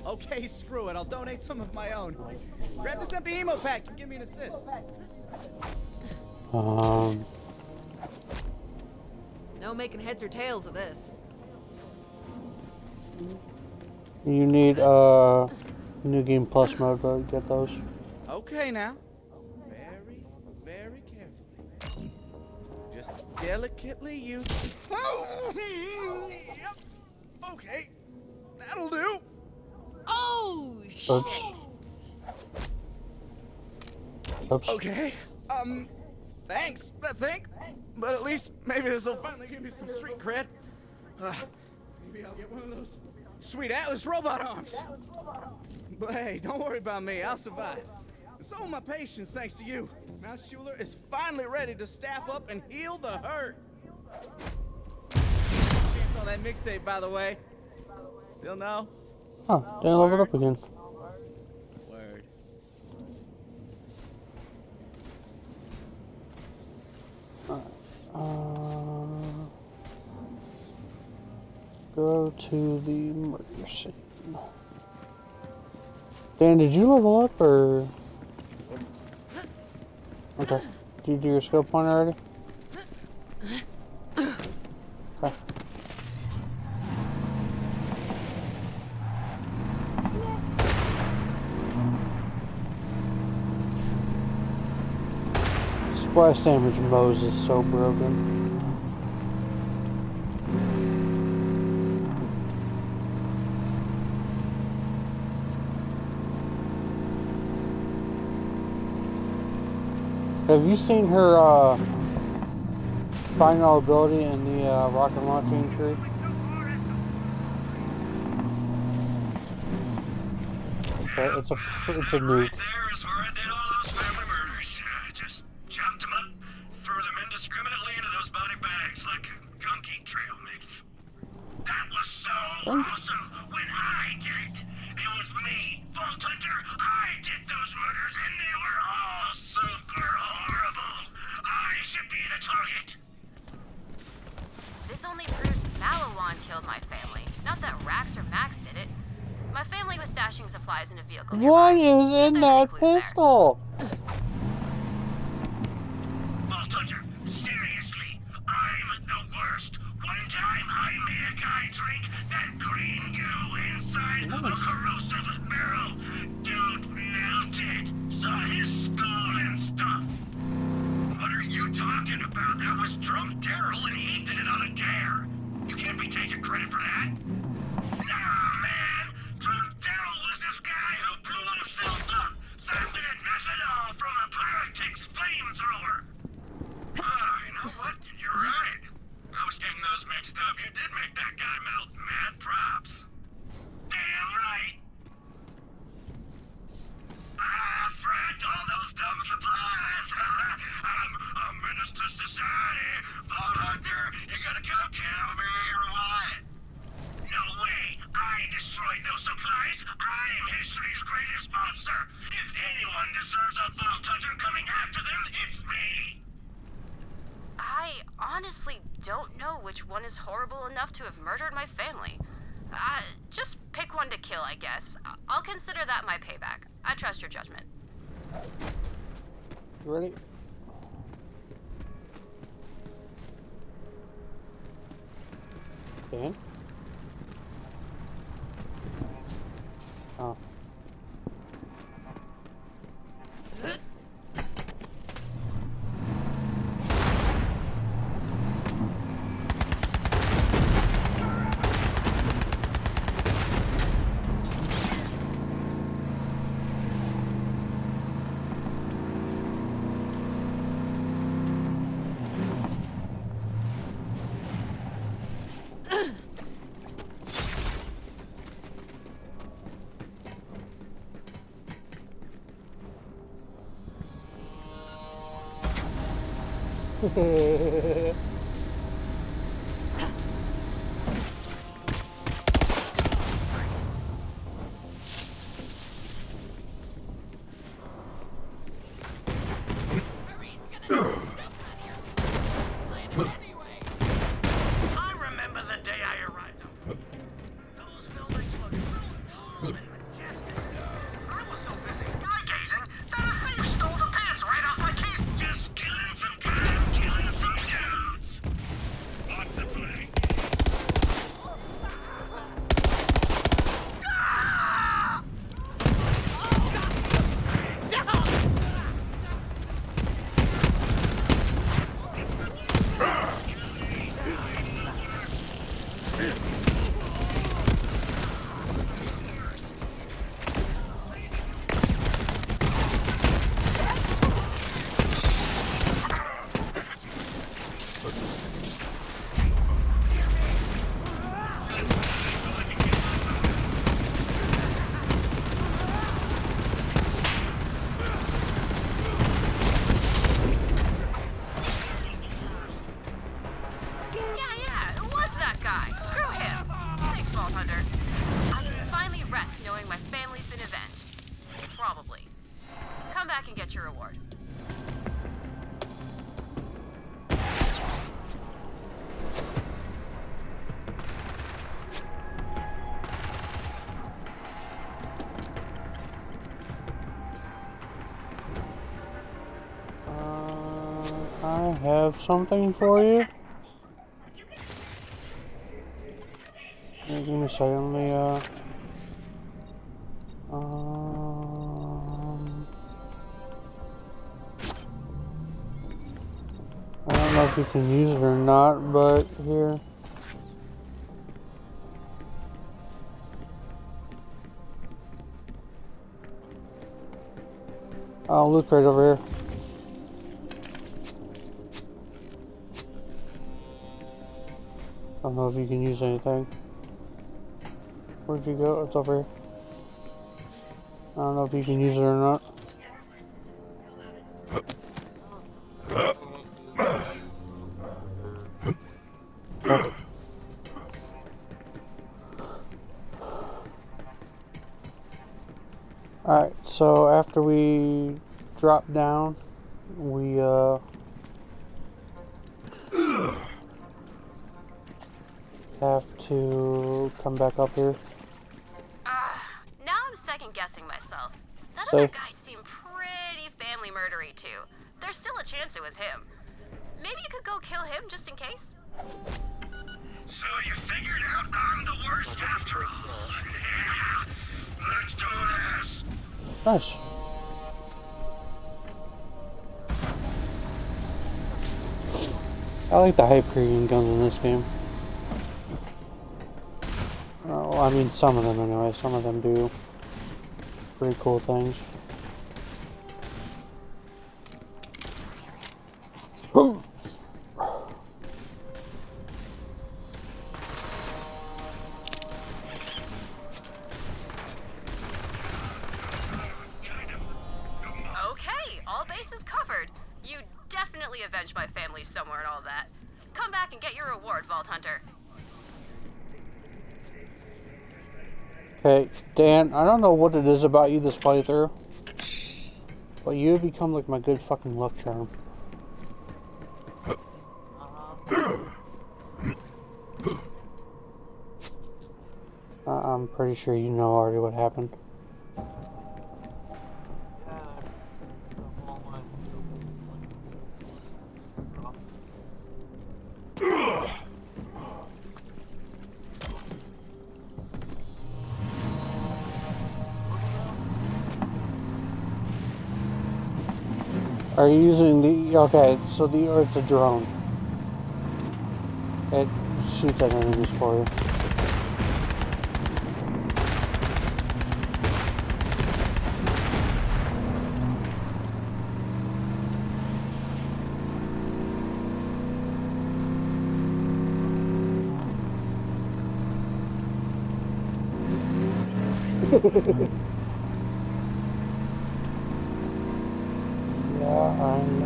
Okay, screw it. I'll donate some of my own. Grab this empty hemo pack and give me an assist. No making heads or tails of this. You need New Game Plus mode to get those. Okay, now. Very, very carefully. Just delicately use. Oh! Yep. Okay. That'll do. Oh, shit! Oops. Oops. Okay. Thanks, I think. But at least maybe this will finally give me some street cred. Maybe I'll get one of those sweet Atlas robot arms. But hey, don't worry about me. I'll survive. And so are my patients, thanks to you. Now Schuler is finally ready to staff up and heal the hurt. It's on that mixtape, by the way. Still no? Oh, Dan leveled up again. Word. Go to the murder scene. Dan, did you level up or? Okay. Did you do your skill point already? Okay. Splash damage Mose is so broken. Have you seen her final ability in the rocket launching tree? Okay, it's a nuke. There is where I did all those family murders. Just chopped them up, threw them indiscriminately into those body bags like gunky trail mix. That was so awesome when I did it. It was me, Vault Hunter. I did those murders, and they were all vehicle What nearby. is See if in there's any that clues there. pistol? Vault Hunter, seriously, I'm the worst. One time I made a guy drink that green goo inside a corrosive barrel. Dude melted. Saw his skull and stuff. What are you talking about? That was drunk Daryl and he did it on a dare. You can't be taking credit for that. Nah, man. Drunk Daryl was this guy who blew himself up, sounding at methanol from a Pyrex flamethrower. Oh, you know what? You're right. I was getting those mixed up. You did make that guy melt. Mad props. Damn right. Fred, all those dumb supplies. I'm a menace to society. Vault Hunter, you gonna come kill me or what? No way. I destroyed those supplies. I'm history's greatest monster. If anyone deserves a Vault Hunter coming after them, it's me. I honestly don't know which one is horrible enough to have murdered my family. Just pick one to kill, I guess. I'll consider that my payback. I trust your judgment. You ready? Dan? Oh. I remember the day I arrived. Those buildings look so tall and majestic. I was so busy sky-gazing that a thief stole the pants right off my keys. Just killing some time, killing some dudes. What's the play? Ah! Yeah, it was that guy. Screw him. Thanks, Vault Hunter. I can finally rest knowing my family's been avenged. Probably. Come back and get your reward. I have something for you. Give me a second. Let me, I don't know if you can use it or not, but here. Oh, look right over here. I don't know if you can use anything. Where'd you go? It's over here. I don't know if you can use it or not. Alright, so after we drop down, we have to come back up here. Now I'm second second guessing myself. That See? other guy seemed pretty family murdery too. There's still a chance it was him. Maybe you could go kill him just in case? So you figured out I'm the worst after all. Yeah, let's do this. Nice. I like the Hyperion guns in this game. Oh, I mean, some of them anyway. Some of them do pretty cool things. Okay, all bases covered. You definitely avenged my family somewhere and all that. Come back and get your reward, Vault Hunter. Okay, Dan, I don't know what it is about you this playthrough, but you have become like my good fucking luck charm. I'm pretty sure you know already what happened. Are you using the... Okay, so it's a drone. It shoots at enemies for you. Yeah, I'm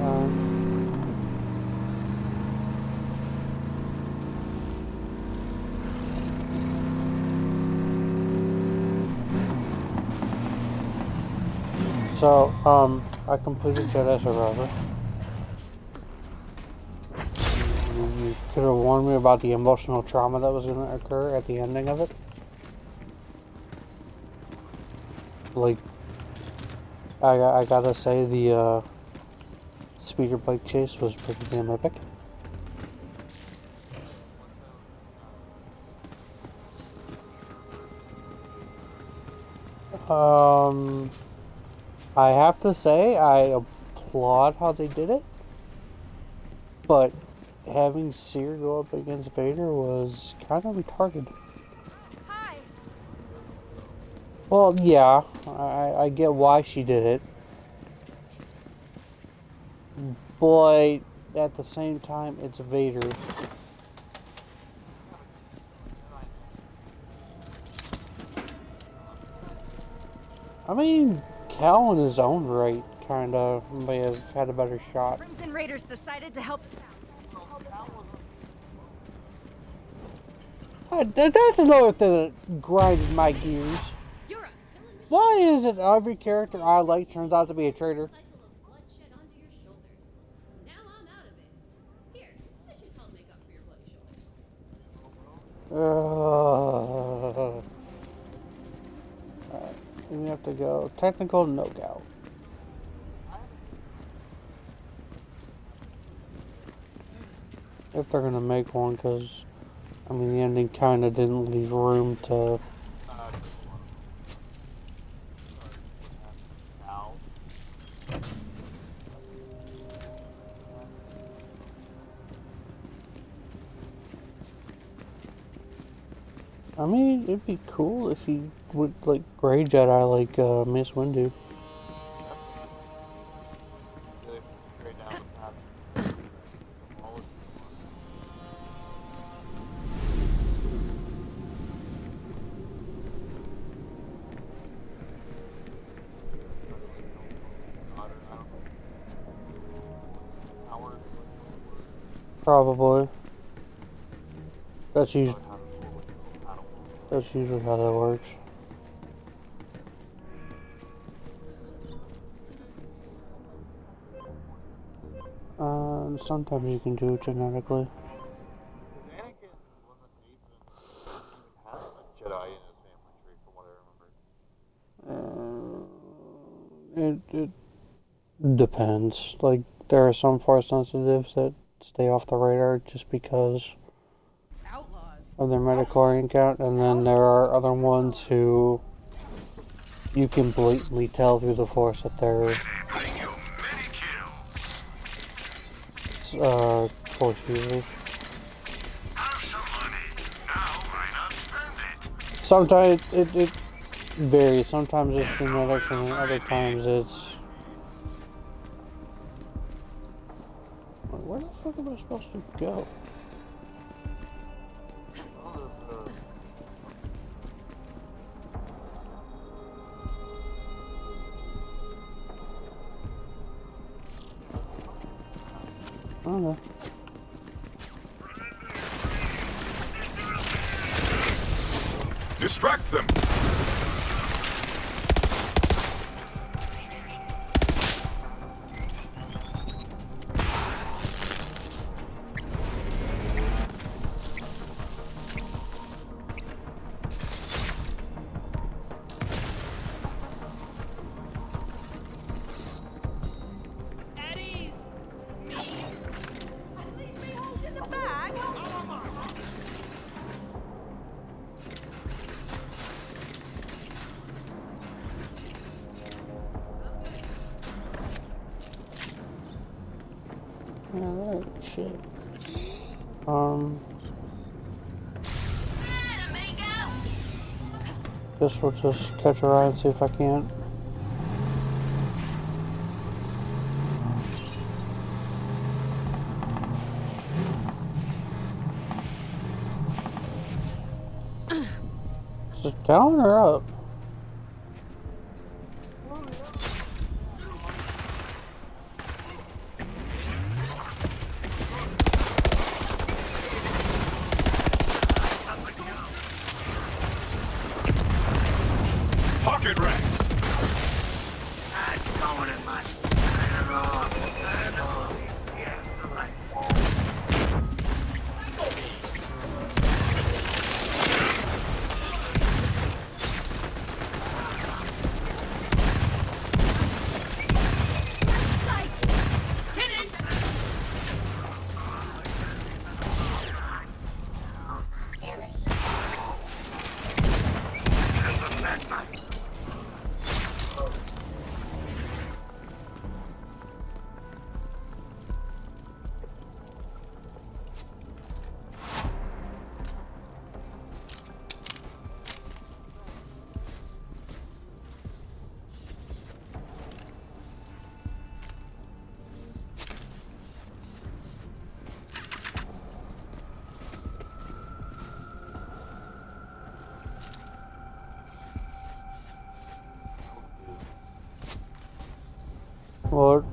So, I completed Jedi Survivor. You could have warned me about the emotional trauma that was going to occur at the ending of it. Like, I gotta say the speeder bike chase was pretty damn epic. I have to say I applaud how they did it, but having Seer go up against Vader was kind of retarded. Hi. Well, yeah, I get why she did it, but at the same time, it's Vader. I mean, Cal in his own right kind of may have had a better shot. Crimson Raiders decided to help. That's another thing that grinded my gears. Why is it every character I like turns out to be a traitor? We have to go technical knockout. If they're gonna make one, because I mean the ending kind of didn't leave room to. I mean, it'd be cool if he would like Grey Jedi like Mace Windu. Probably. That's usually how that works. Sometimes you can do it genetically. it depends. Like, there are some force sensitives that stay off the radar just because of their metachlorine count, and then there are other ones who you can blatantly tell through the force that they're force users. Sometimes it varies. Sometimes it's genetics, and then other times it's... Where the fuck am I supposed to go? I don't know. Distract them! Eddie's! Me? Leave me holding the bag! Alright, shit. Guess we'll just catch a ride and see if I can't. Is it down or up? Pocket rats! I'm going in my... What?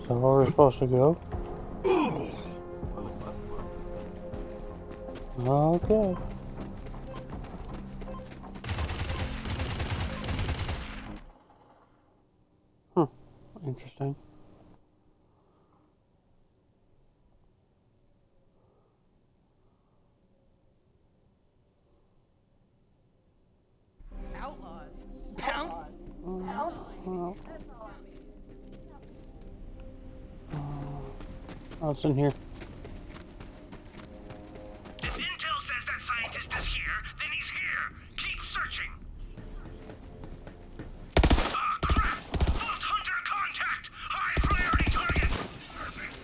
So where we're supposed to go? Okay. Interesting. Outlaws. Pound. Oh, it's in here. If intel says that scientist is here, then he's here. Keep searching. Ah, crap! Vault Hunter contact! High priority target! Perfect.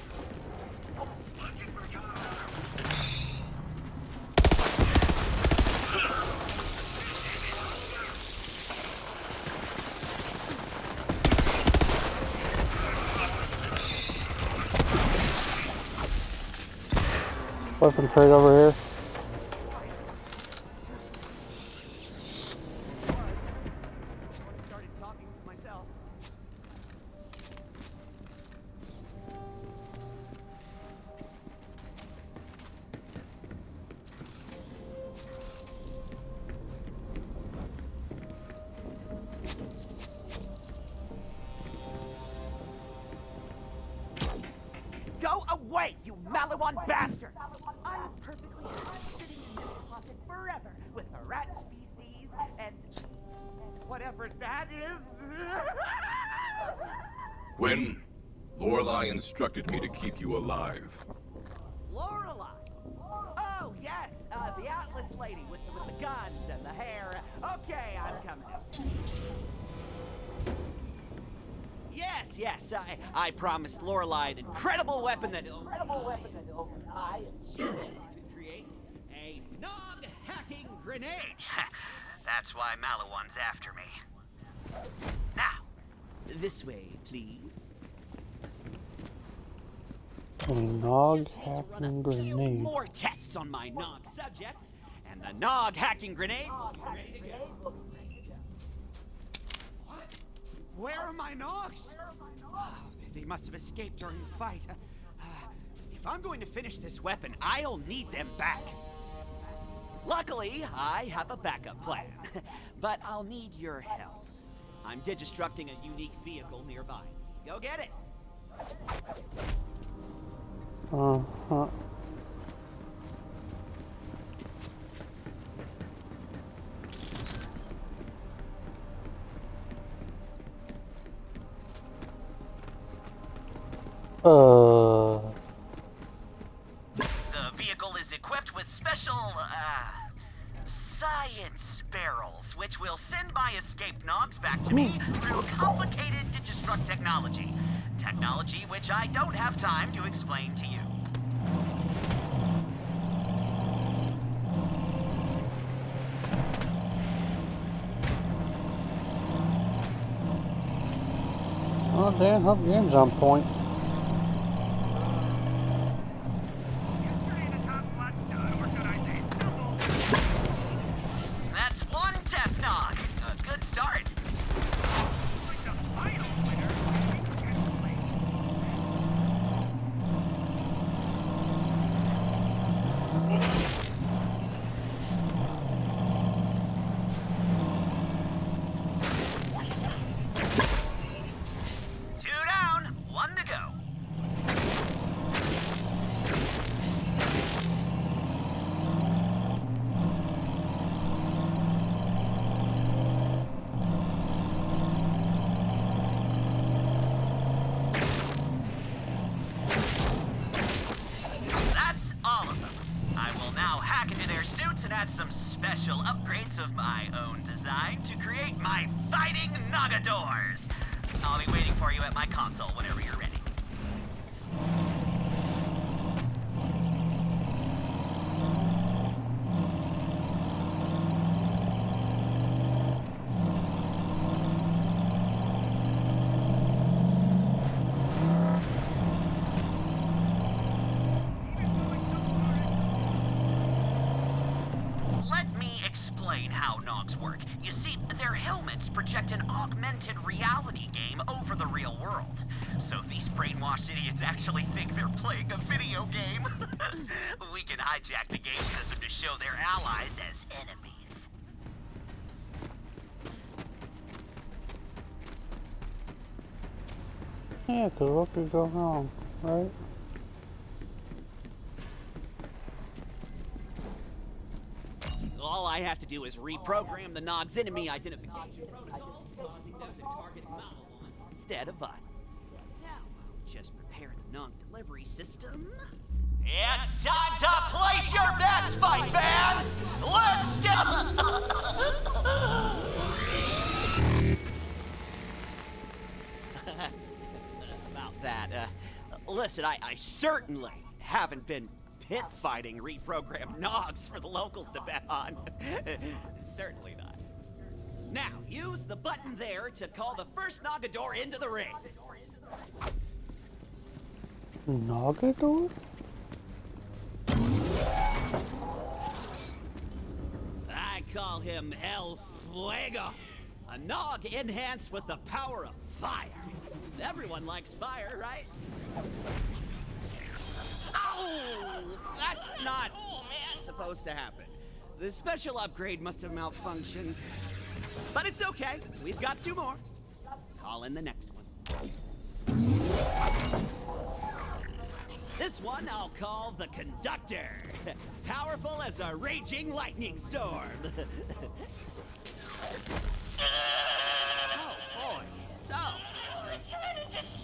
Weapon crate over here. away, you Malawan bastards! I'm perfectly happy sitting in this closet forever with a rat species and whatever that is. Gwen, Lorelei instructed me to keep you alive. Lorelei! Oh, yes, the Atlas lady with the guns and the hair. Okay, I'm coming up. Yes, I promised Lorelei an incredible weapon that I and Judas could create a nog-hacking grenade. That's why Malawan's after me. Now, this way, please. A nog-hacking grenade. More tests on my nog subjects, and the nog-hacking grenade will be ready to go. What? Where are my nogs? Oh, they must have escaped during the fight. If I'm going to finish this weapon, I'll need them back. Luckily, I have a backup plan, but I'll need your help. I'm digistructing a unique vehicle nearby. Go get it. Uh-huh. The vehicle is equipped with special, science barrels, which will send my escaped nogs back to me through complicated digistruct technology. Technology which I don't have time to explain to you. Oh, damn, hope the game's on point. That's one test nog. A good start. Two down, one to go. That's all of them. I will now hack into their suits and add some special upgrades of my own design to create my fighting Nagadors. I'll be waiting for you at my console whenever you're ready. Let me explain how Nogs work. You see, their helmets project an augmented reality game over the real world. So these brainwashed idiots actually think they're playing a video game. We can hijack the game system to show their allies as enemies. Yeah, because what could go wrong, right? All I have to do is reprogram the Nog's enemy identification protocols, causing them to target Malawan instead of us. Now I'll just prepare the Nog delivery system. It's time to place your bets, fight fans! Let's About that, listen, I certainly haven't been pit fighting reprogrammed Nogs for the locals to bet on. Certainly not. Now, use the button there to call the first Nogador into the ring. Nagador? I call him El Fuego. A Nog enhanced with the power of fire. Everyone likes fire, right? Ow! That's not supposed to happen. The special upgrade must have malfunctioned. But it's okay. We've got two more. Call in the next one. This one I'll call the Conductor. Powerful as a raging lightning storm. Oh boy, so...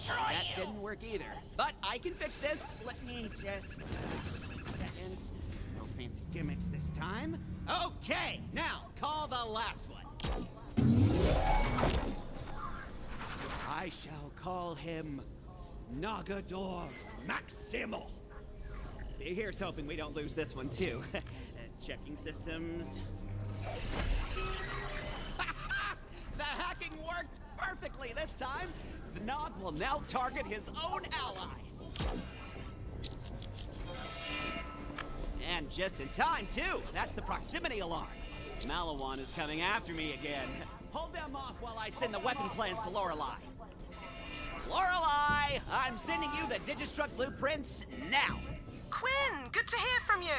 that didn't work either. But I can fix this. Let me just... 1 second. No fancy gimmicks this time. Okay, now call the last one. I shall call him Nagador Maximal. Here's hoping we don't lose this one too. Checking systems. The hacking worked perfectly this time. The Nog will now target his own allies. And just in time too. That's the proximity alarm. Malawan is coming after me again. Hold them off while I send the weapon plans to Lorelei. Lorelei, I'm sending you the Digistruct blueprints now. Quinn, good to hear from you.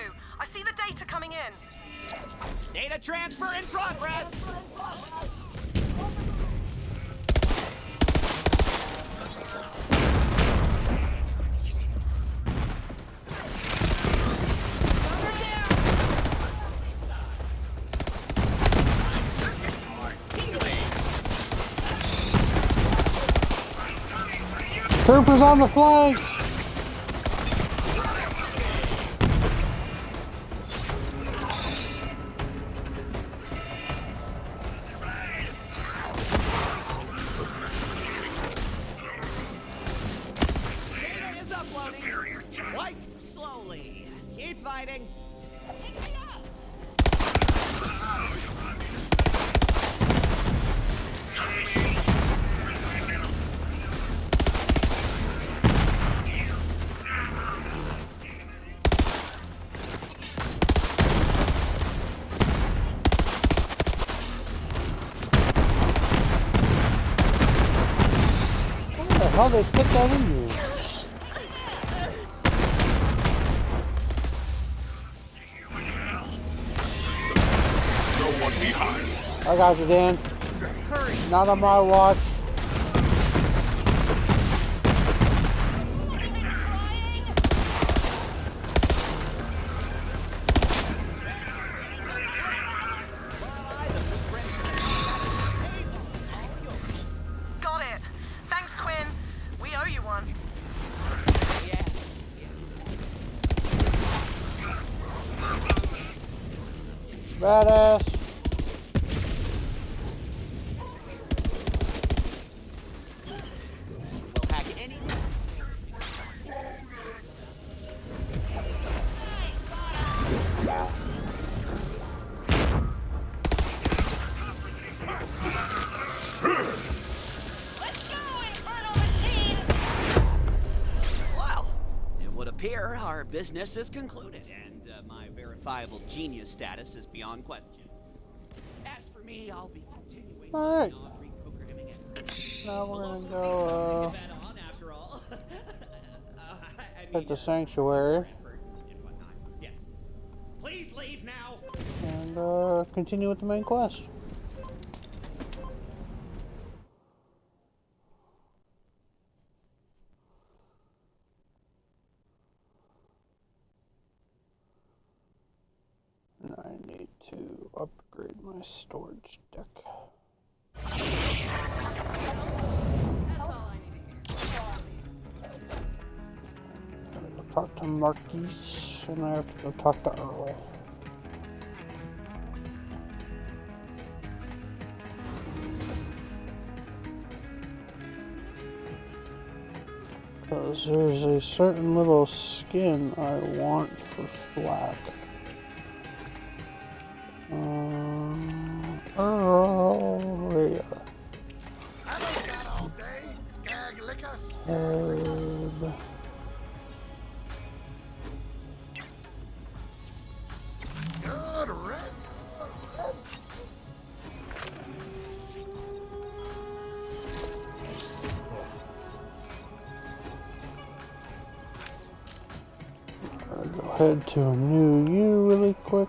I see the data coming in. Data transfer in progress. Troopers on the flank! Data is uploading. Quite slowly. Keep fighting. How they put that in here? No one behind. I got you, Dan. Not on my watch. Got it. Thanks, Quinn. We owe you one. Badass. We'll hack any... Well, it would appear our business is concluded, and my verifiable genius status is beyond question. As for me, I'll be continuing All right. my non-reprogramming efforts. Now we're gonna go After all. at the sanctuary Yes. Please leave now. and continue with the main quest. And I need to upgrade my storage deck. Go talk to Marquise, and I have to go talk to Earl. Because there's a certain little skin I want for Flack. Earl, yeah. Herb. Good red. I'll go head to a new U really quick.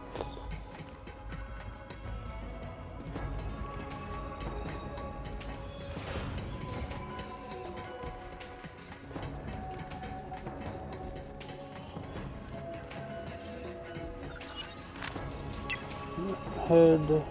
head.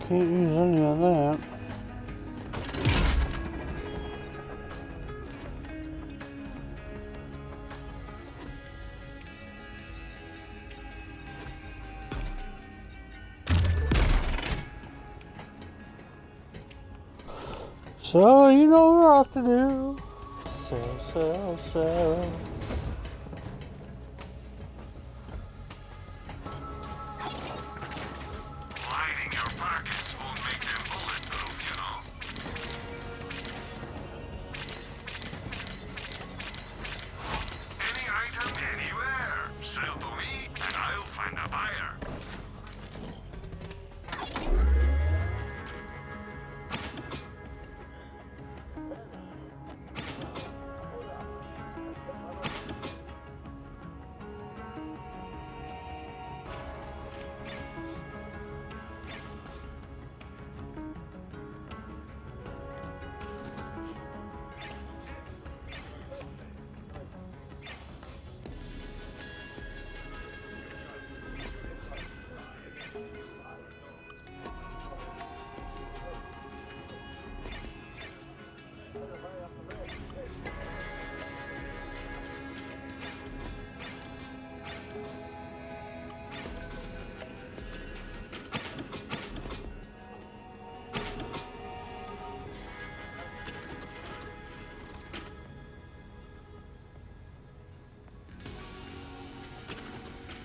Can't use any of that. So you know what I have to do. Sell. Lining your pockets won't make them bulletproof, you know. Any item anywhere. Sell to me, and I'll find a buyer.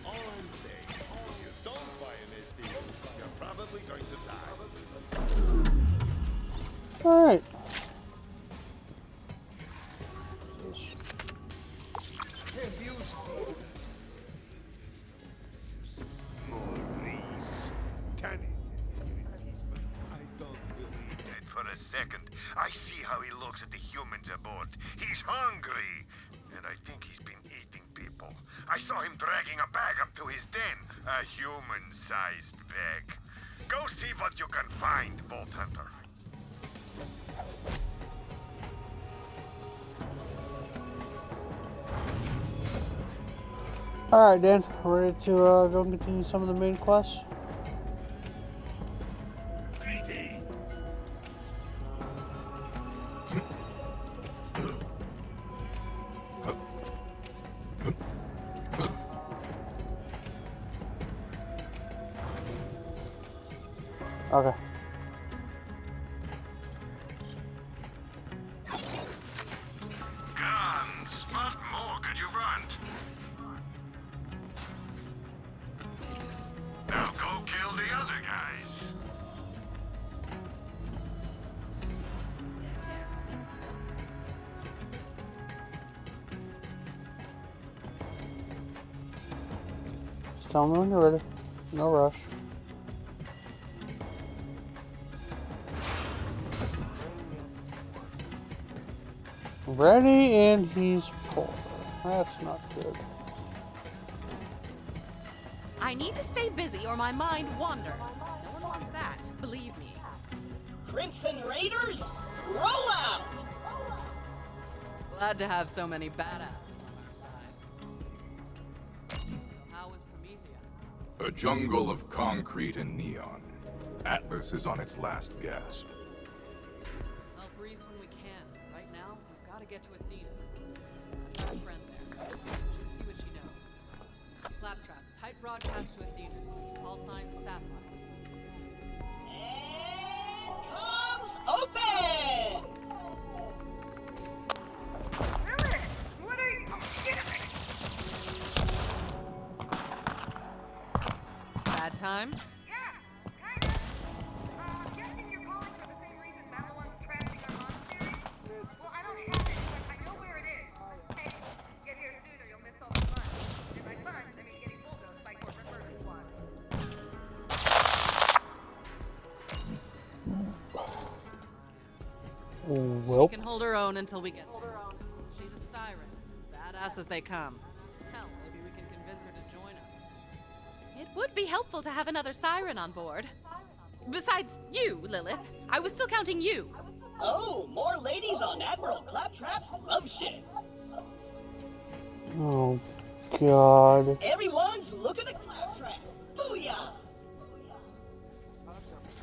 All I'm saying, if you don't buy an SD, you're probably going to die. Alright. Have you seen Maurice? Tannis. I don't believe it for a second. I see how he looks at the humans aboard. He's hungry. And I think he's been eating people. I saw him dragging a bag up to his den. A human-sized bag. Go see what you can find, Vault Hunter. Alright, Dan. Ready to go and continue some of the main quests? Okay. Guns! What more could you want? Now go kill the other guys. Just tell me when you're ready. No rush. Ready, and he's poor. That's not good. I need to stay busy or my mind wanders. No one wants that, believe me. Prince and Raiders, roll out! Glad to have so many badasses on our side. So how was Promethea? A jungle of concrete and neon. Atlas is on its last gasp. I'll breeze when we can. Right now, we've got to get to Athena's. I've got a friend there. Should see what she knows. Claptrap, tight broadcast to Athena's. Call sign Sapphire. And comms open! Really? What are you... Well, She can hold her own until we get there. She's a siren, badass as they come. Hell, maybe we can convince her to join us. It would be helpful to have another siren on board. Besides you, Lilith. I was still counting you. Oh, more ladies on Admiral Claptrap's love ship. oh god. Everyone's looking at Claptrap. Booyah!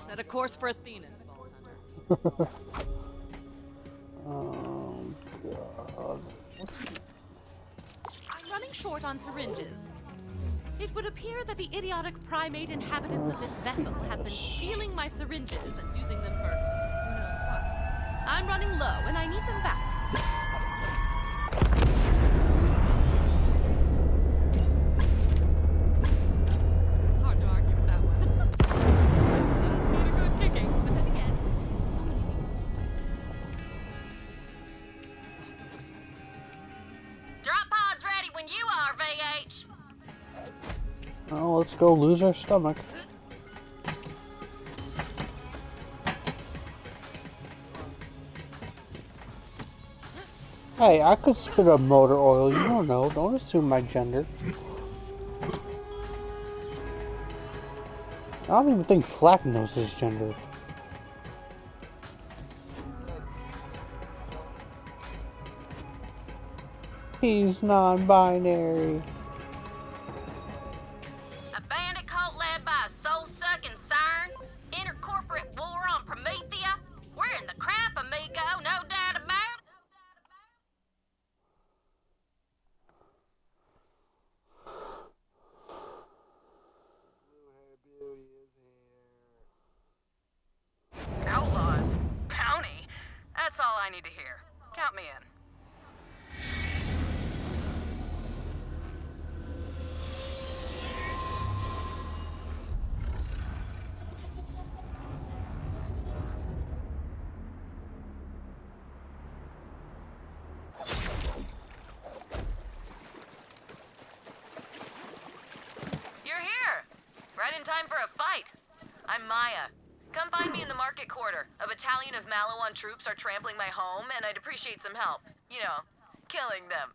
Set a course for Athena, Vault Hunter. Oh god. I'm running short on syringes. It would appear that the idiotic primate inhabitants of this vessel have been stealing my syringes and using them for who knows what. I'm running low and I need them back. Hard to argue with that one. Didn't need a good kicking, but then again, so many people. These guys are relentless. Drop pods ready when you are, VH. Oh, let's go lose our stomach. Hey, I could spit up motor oil. You don't know. Don't assume my gender. I don't even think Flack knows his gender. He's non-binary. A bandit cult led by a soul-sucking siren? Intercorporate war on Promethea? We're in the crap, amigo, no doubt about it. Outlaws? Bounty? That's all I need to hear. Count me in. You're here! Right in time for a fight. I'm Maya. Come find me in the market quarter. A battalion of Malawan troops are trampling my home, and I'd appreciate some help. You know, killing them.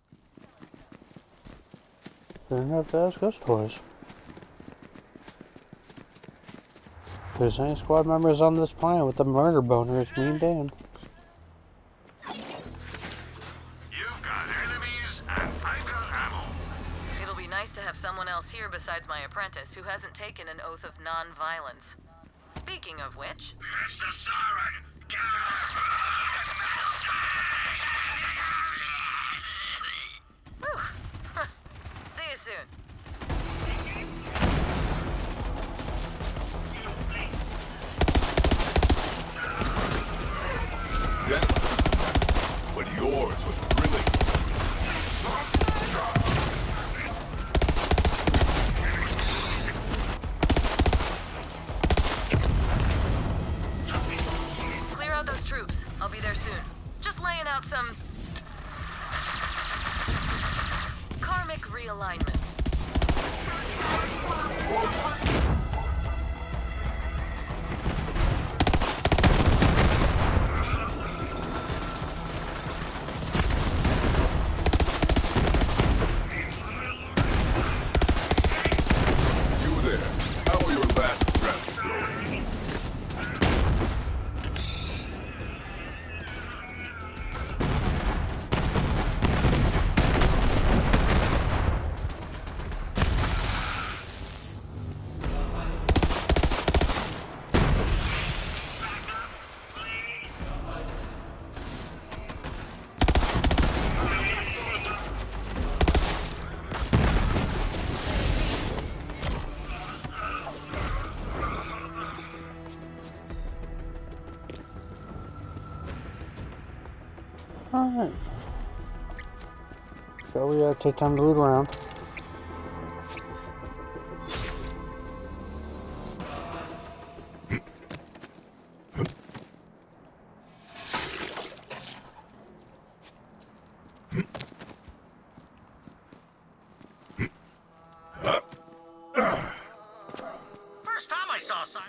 Didn't have to ask us twice. If there's any squad members on this planet with a murder boner, it's me and Dan. You've got enemies, and I've got ammo. It'll be nice to have someone else here besides my apprentice who hasn't taken an oath of non-violence. Speaking of which... It's the siren! Get Whew. See you soon. But yours was thrilling. Clear out those troops. I'll be there soon. Just laying out some... karmic realignment. You there. How are your last breaths going? Alright. So we gotta take time to loot around. First time I saw a siren.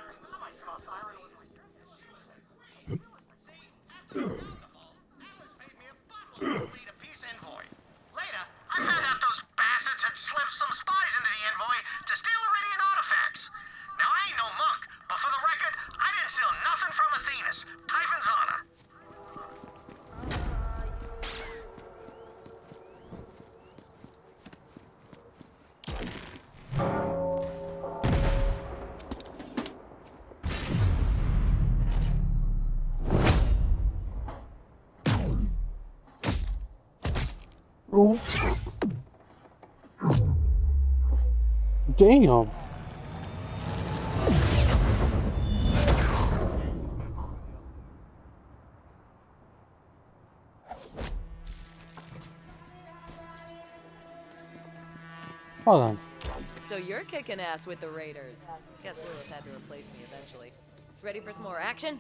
Damn. Hold on. So you're kicking ass with the Raiders. Guess Lewis had to replace me eventually. Ready for some more action?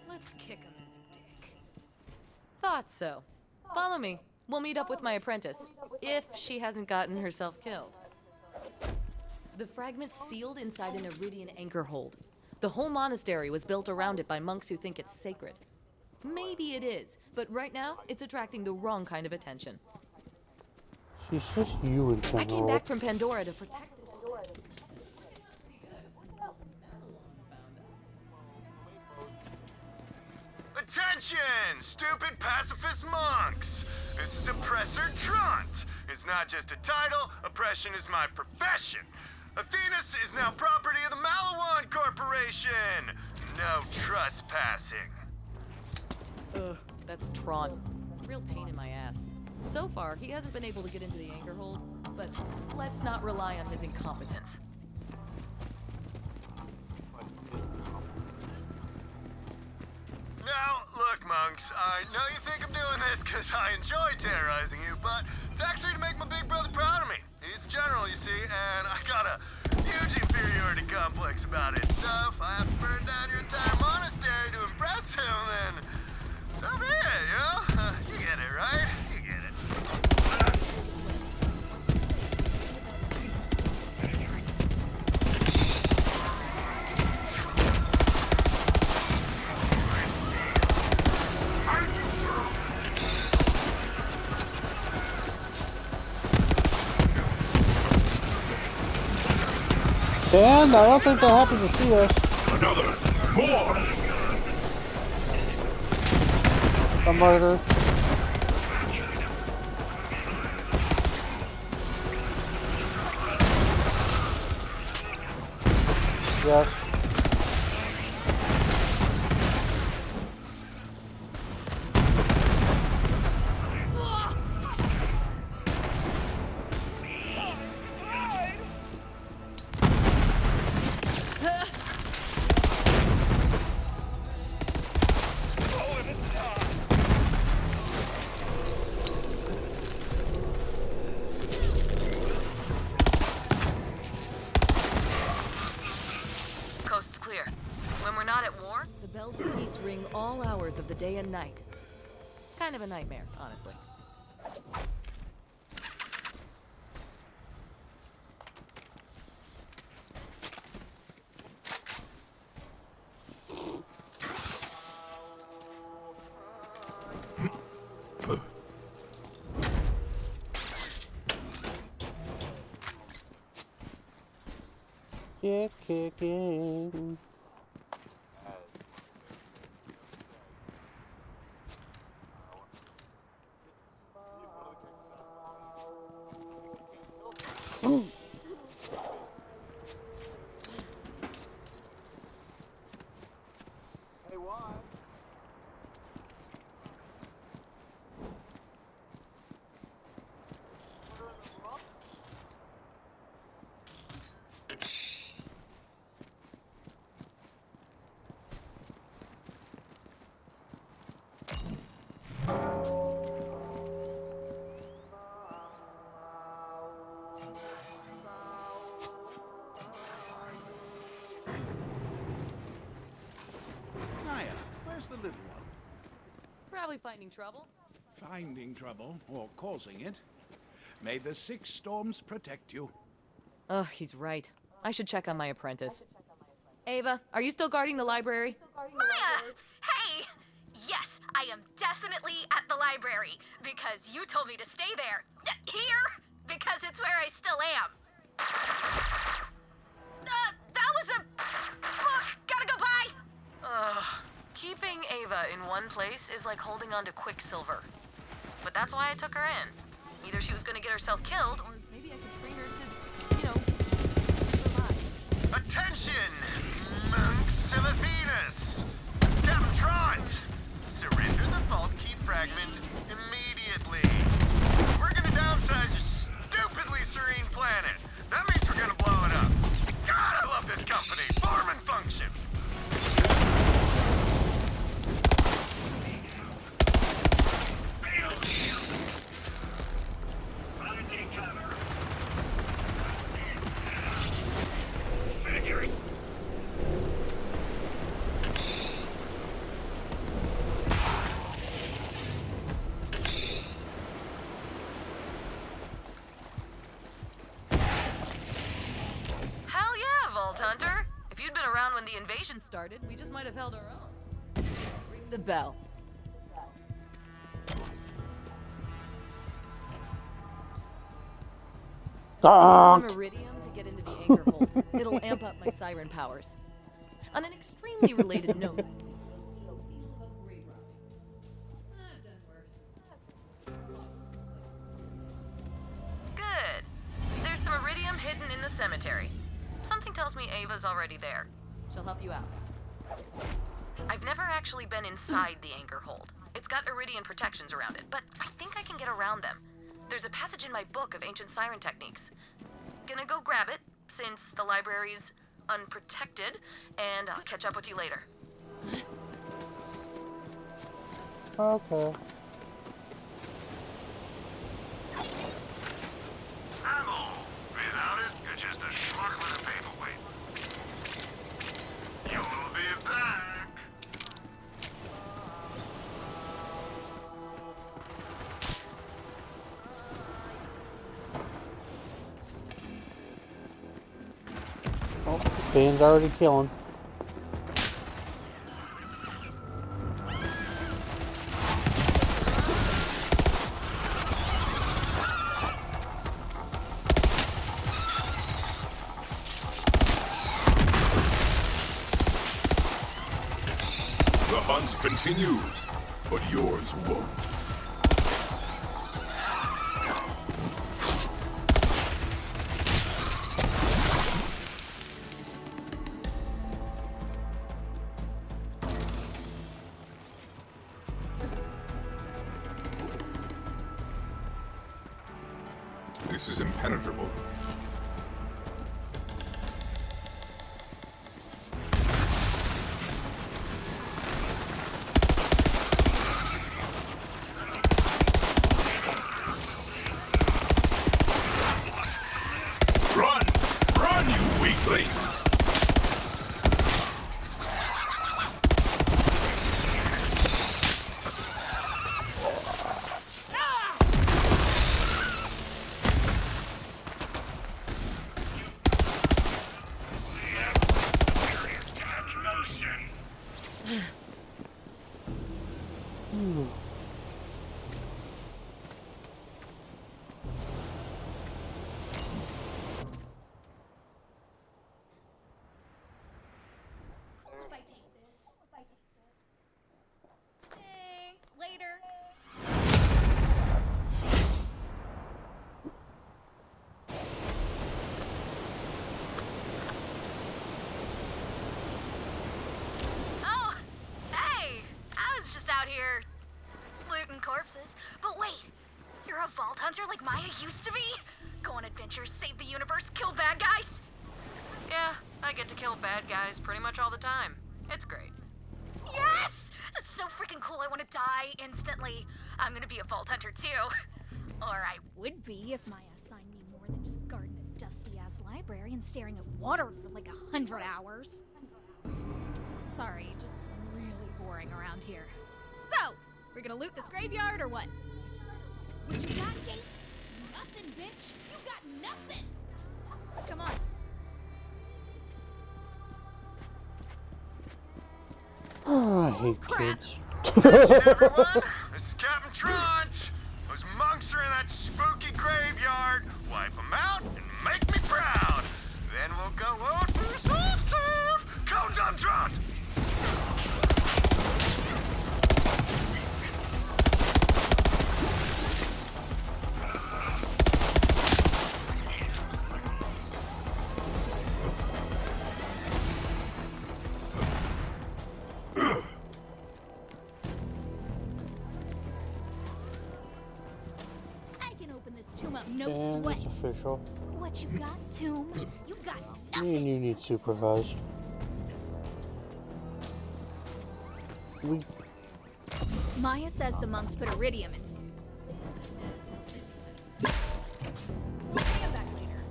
Let's kick him in the dick. Thought so. Follow me. We'll meet up with my apprentice. If she hasn't gotten herself killed. The fragment's sealed inside an Iridian anchor hold. The whole monastery was built around it by monks who think it's sacred. Maybe it is, but right now, it's attracting the wrong kind of attention. She's just you in general. I came back from Pandora to protect it. Attention, stupid pacifist monks! This is Oppressor Trant. It's not just a title, oppression is my profession. Athenas is now property of the Malawan Corporation. No trespassing. Ugh, that's Tron. Real pain in my ass. So far, he hasn't been able to get into the anchor hold, but let's not rely on his incompetence. Now, look, monks, I know you think I'm doing this because I enjoy terrorizing you, but it's actually to make my big brother proud of me. He's a general, you see, and I got a huge inferiority complex about it. So if I have to burn down your entire monastery to impress him, then so be it, you know? You get it, right? You get it. And I don't think they're happy to see us. Another! More! A murder. Yes. Coast's clear. When we're not at war, the bells of peace ring all hours of the day and night. Kind of a nightmare, honestly. Kicking. Naya, where's the little one? Probably finding trouble. Finding trouble, or causing it. May the six storms protect you. Ugh, he's right. I should check on my apprentice. Ava, are you still guarding the library? Maya! Hey! Yes, I am definitely at the library, because you told me to stay there. Here? Because it's where I still am. That was a book! Gotta go buy! Ugh. Keeping Ava in one place is like holding on to Quicksilver. But that's why I took her in. Either she was gonna get herself killed, or maybe I could train her to, you know, survive. Attention, monks of Athenas! Captain Trant! Surrender the vault key fragment invasion started, we just might have held our own. Ring the bell. Donk. Some iridium to get into the anchor hole. It'll amp up my siren powers. On an extremely related note, Good. There's some iridium hidden in the cemetery. Something tells me Ava's already there. she'll help you out. I've never actually been inside the anchor hold. It's got iridium protections around it, but I think I can get around them. There's a passage in my book of ancient siren techniques. Gonna go grab it, since the library's unprotected, and I'll catch up with you later. Okay. Ammo! Without it, you're just a schmuck with a paperweight. You'll be back. Oh, Ben's already killing. The hunt continues, but yours won't. This is impenetrable. Run! Run, you weakling! Cool if I take this. Thanks. Later. Oh, hey! I was just out here looting corpses. But wait, you're a vault hunter like Maya used to be? Go on adventures, save the universe, kill bad guys? Yeah, I get to kill bad guys pretty much all the time. It's great. Yes! That's so freaking cool, I want to die instantly. I'm gonna be a vault hunter too. Or I Would be if Maya assigned me more than just guarding a dusty-ass library and staring at water for like 100 hours. Sorry, just really boring around here. So, we're gonna loot this graveyard or what? What you got, Gate? Nothing, bitch. You got nothing. Come on. Oh, I hate kids. Everyone, this is Captain Trant. Those monks are in that spooky graveyard. Wipe them out and make me proud. Then we'll go out for soft serve. Go, John Trant! I can open this tomb up, no And sweat. it's official. What you got, tomb? You got Me nothing. and you need supervised. We Maya says the monks put iridium in. We'll scan back later.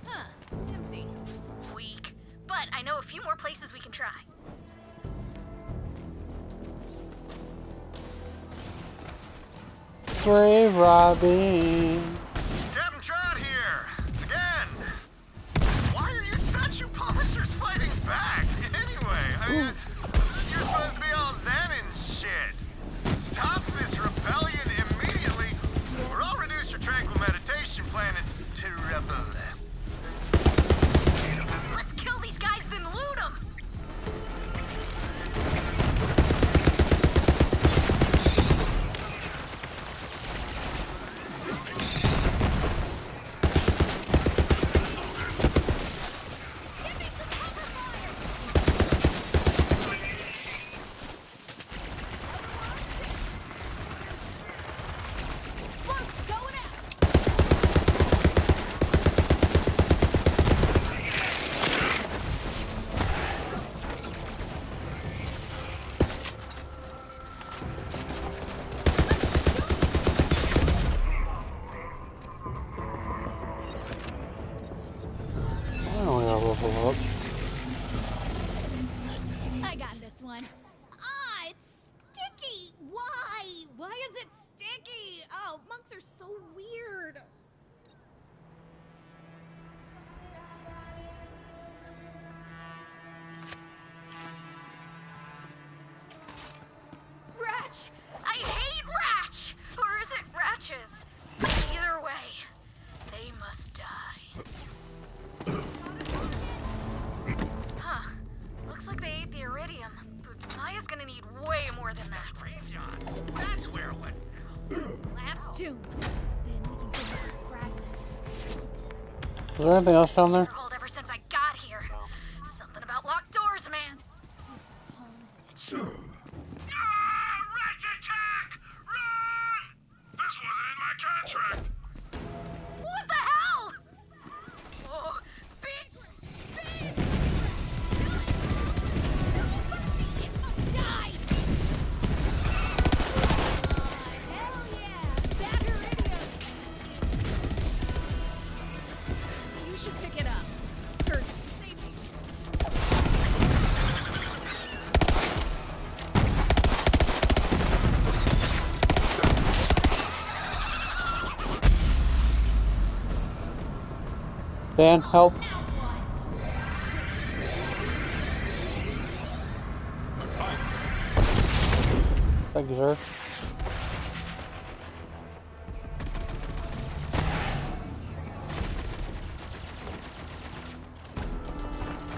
Huh, empty. weak. But I know a few more places we can try. grave robbing. Captain Trant here. Again. Why man. You're supposed to be all zen and shit. Stop this rebellion immediately, or I'll reduce your tranquil meditation plan to rubble. Let's kill these guys, then loot them! I got this one. Ah, it's sticky. Why? Why is it sticky? Oh, monks are so weird. Ratch! I hate Ratch! Or is it Ratches? Either way, they must die. Huh. Looks like they ate the iridium, but Maya's gonna need way more than that. Graveyard. That's where it went. Last tomb. Then we can get that fragment. Is there anything else down there? Cold ever since I got here. Something about locked doors, man. It's Ratch attack! Run! This wasn't in my contract. what the hell? Oh, big. It must die. Hell yeah, that iridium. You should pick it up. For safety. Dan, help. Thank you, sir.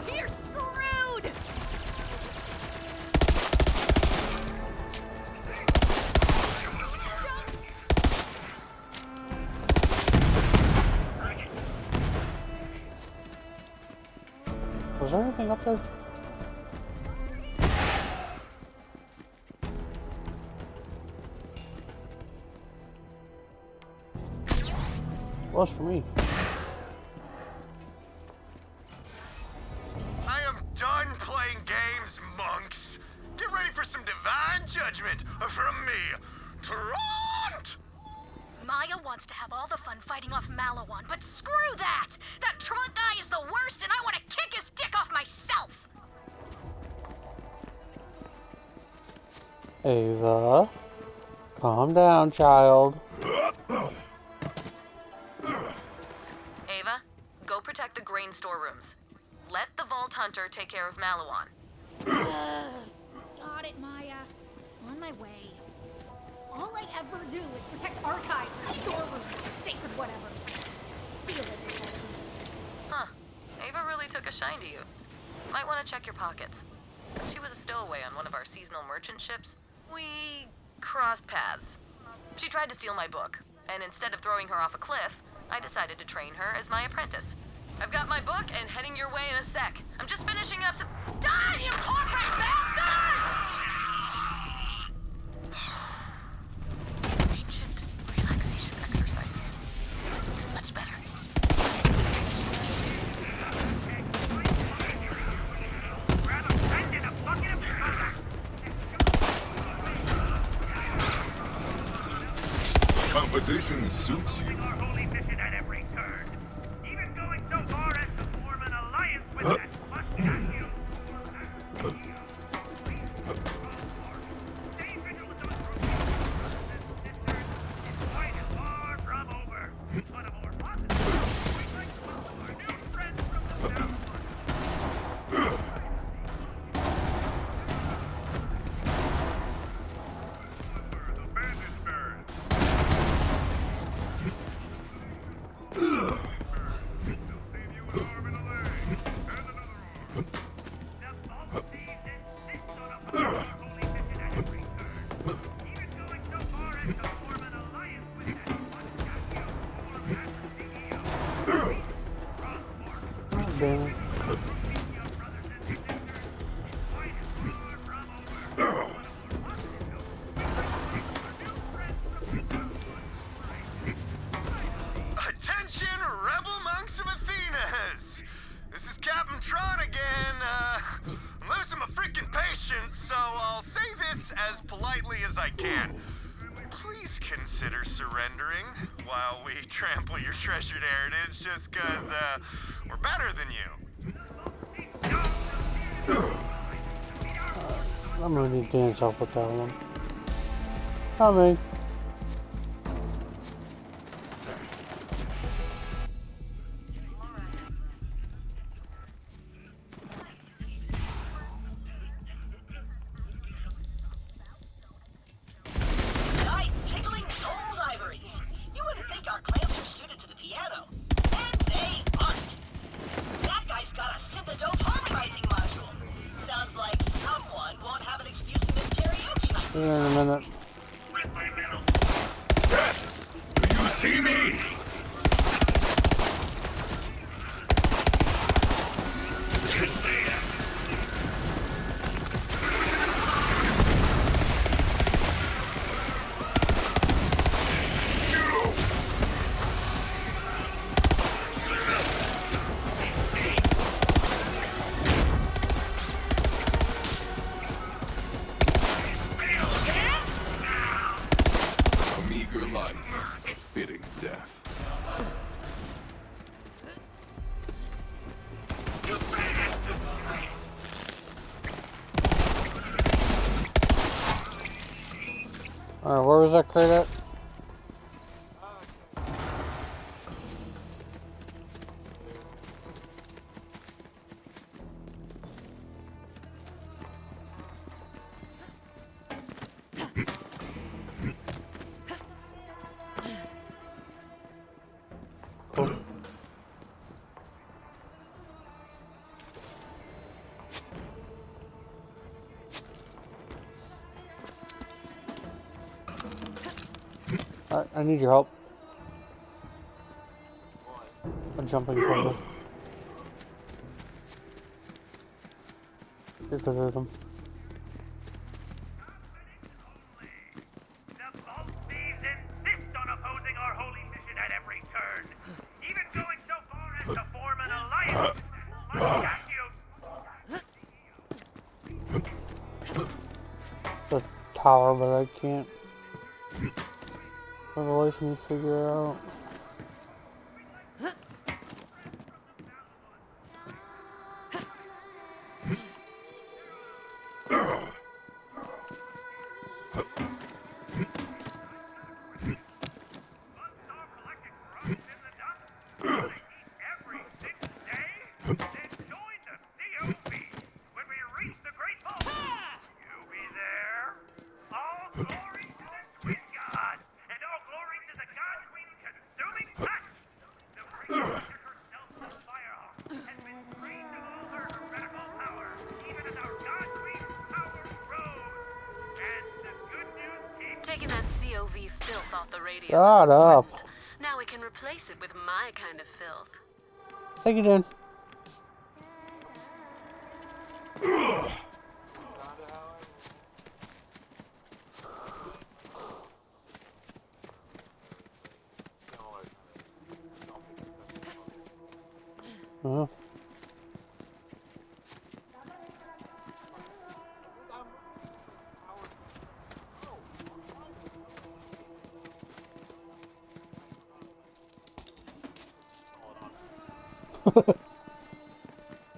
You're screwed! Was there anything up there? Was for me. I am done playing games, monks. Get ready for some divine judgment from me, Trant! Maya wants to have all the fun fighting off Malawan, but screw that! That Trant guy is the worst, and I want to kick his dick off myself! Ava, calm down, child. Ava, go protect the grain storerooms. Let the Vault Hunter take care of Malawan. Got it, Maya. On my way. All I ever do is protect archives, storerooms, sacred whatevers. See you later. Huh. Ava really took a shine to you. Might want to check your pockets. She was a stowaway on one of our seasonal merchant ships. We crossed paths. She tried to steal my book, and instead of throwing her off a cliff, I decided to train her as my apprentice. I've got my book and heading your way in a sec. I'm just finishing up some— Die, you corporate bastards! Ancient relaxation exercises. Much better. Composition suits you. Our holy mission at every turn. Even going so far as to form an alliance with that mustache. Stay vigilant with those sisters. It's quite far from over. One of our positive. We'd like to welcome our new friends from the South. God damn it. Attention, rebel monks of Athenas! This is Captain Tron again. I'm losing my freaking patience, so I'll say this as politely as I can. Please consider surrendering while we trample your treasured heritage, just cause, we're better than you. I'm gonna need Dan's help with that one. Coming. Nice, tickling gold ivories. You wouldn't think our clamps are suited to the piano. And they aren't. That guy's got a synth-dope harmonizing module. Sounds like someone won't have an excuse to miss karaoke night. See you in a minute. Do you see me? A meager life, a fitting death. Alright, where was that crate at? Cool. I need your help. I'm jumping cover. You're good at them. The vault thieves insist on opposing our holy mission at every turn, even going so far as to form an alliance. The tower, but I can't for the life of me figure out. Taking that COV filth off the radio. Shut up. Now we can replace it with my kind of filth. Take it in.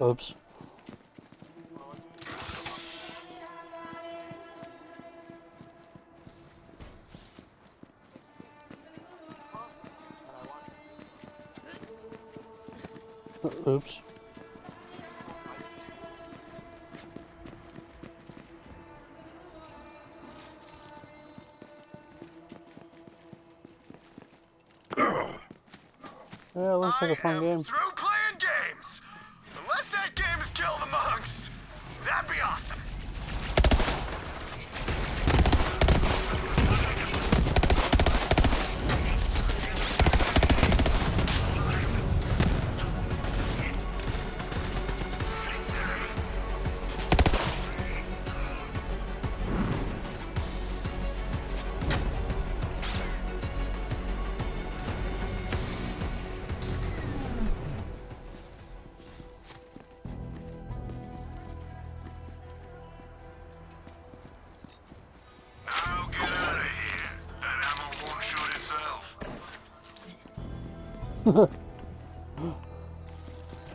Oops. Oops. Yeah, it looks like a fun game. Through playing games. Unless that game is Kill the Monks. That'd be awesome.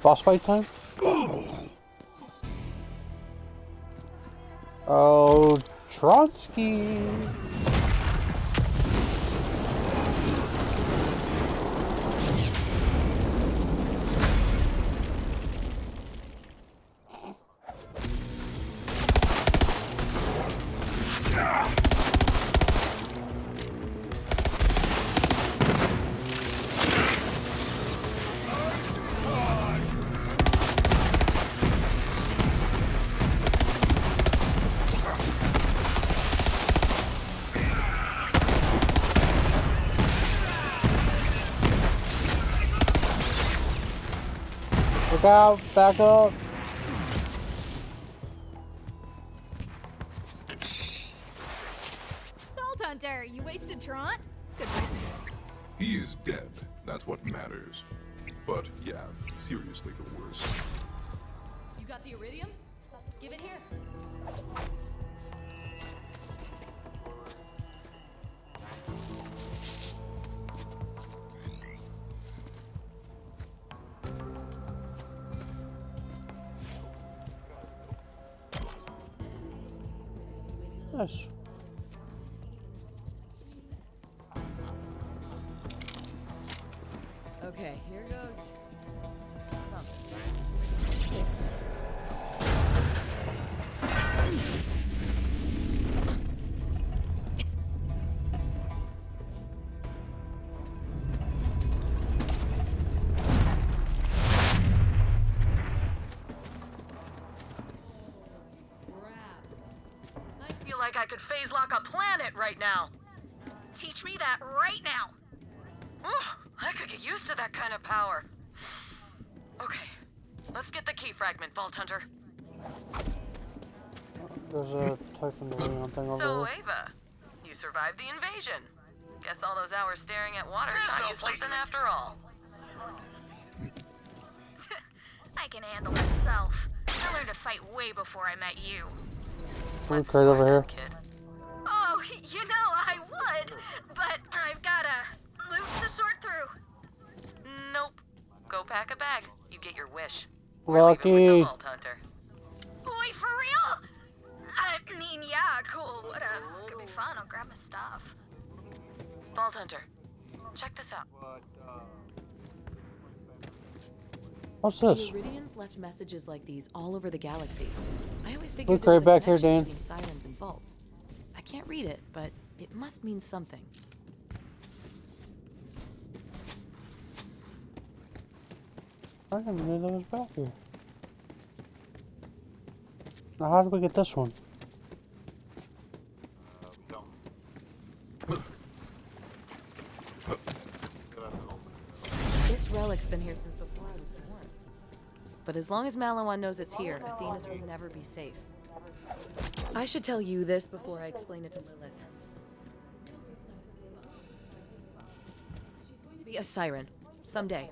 Boss fight time? Oh, Trotsky. Look out, back up. Salt Hunter, you wasted Trant? Good riddance. He is dead. That's what matters. But yeah, seriously the worst. You got the iridium? Give it here. Nice. Okay, here goes. Something. It's I feel like I could phase lock a planet right now. Teach me that right now. Ooh, I could get used to that kind of power. Okay, let's get the key fragment, Vault Hunter. There's a Typhon Leon thing over So, there. Ava, you survived the invasion. Guess all those hours staring at water There's taught no you place something after all. I can handle myself. I learned to fight way before I met you. Loot crate over here. Kid. Oh, you know I would, but I've got a loot to sort through. Nope. Go pack a bag. You get your wish. We're leaving with the Lucky. Vault Hunter. Wait, for real? I mean, yeah, cool, whatever. It's gonna be fun. I'll grab my stuff. Vault Hunter, check this out. What's The this? Iridians left messages like these all over the galaxy. I always figured Look there was right a back here, connection Dan. between sirens and vaults. I can't read it, but it must mean something. I didn't know that was back here. Now, how did we get this one? This relic's been here since before I was born. But as long as Malawan knows it's here, Athena's will never be safe. I should tell you this before I explain it to Lilith. She's going to be a siren, someday.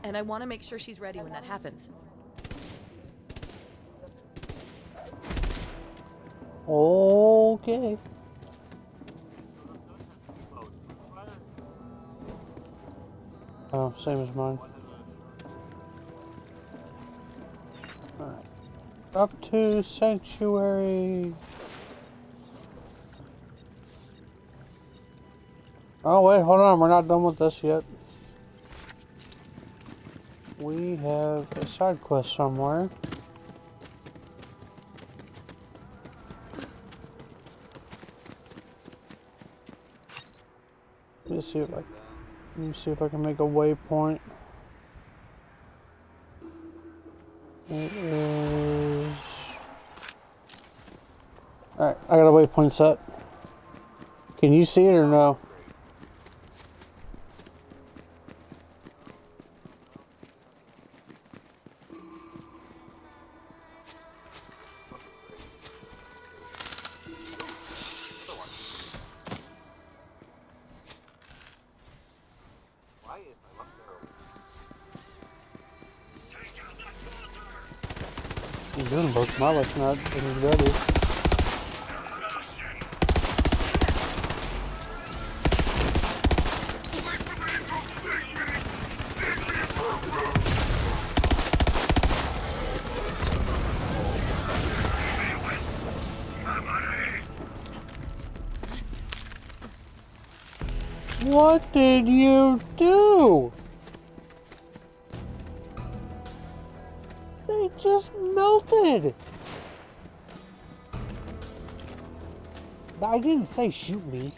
And I want to make sure she's ready when that happens. Okay. Oh, same as mine. Alright. Up to Sanctuary. Oh, wait, hold on. We're not done with this yet. We have a side quest somewhere. Let me see if I can make a waypoint. It is. Alright, I got a waypoint set. Can you see it or no? I'm doing both. My luck's not as ready. What did you do? They just melted. I didn't say shoot me.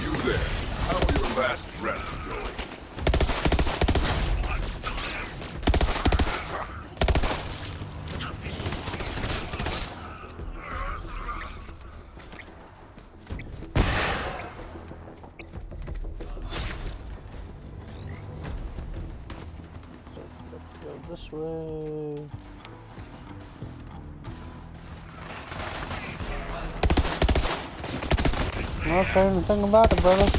You there? How are your last breaths going? This way. Not saying anything about it, brother.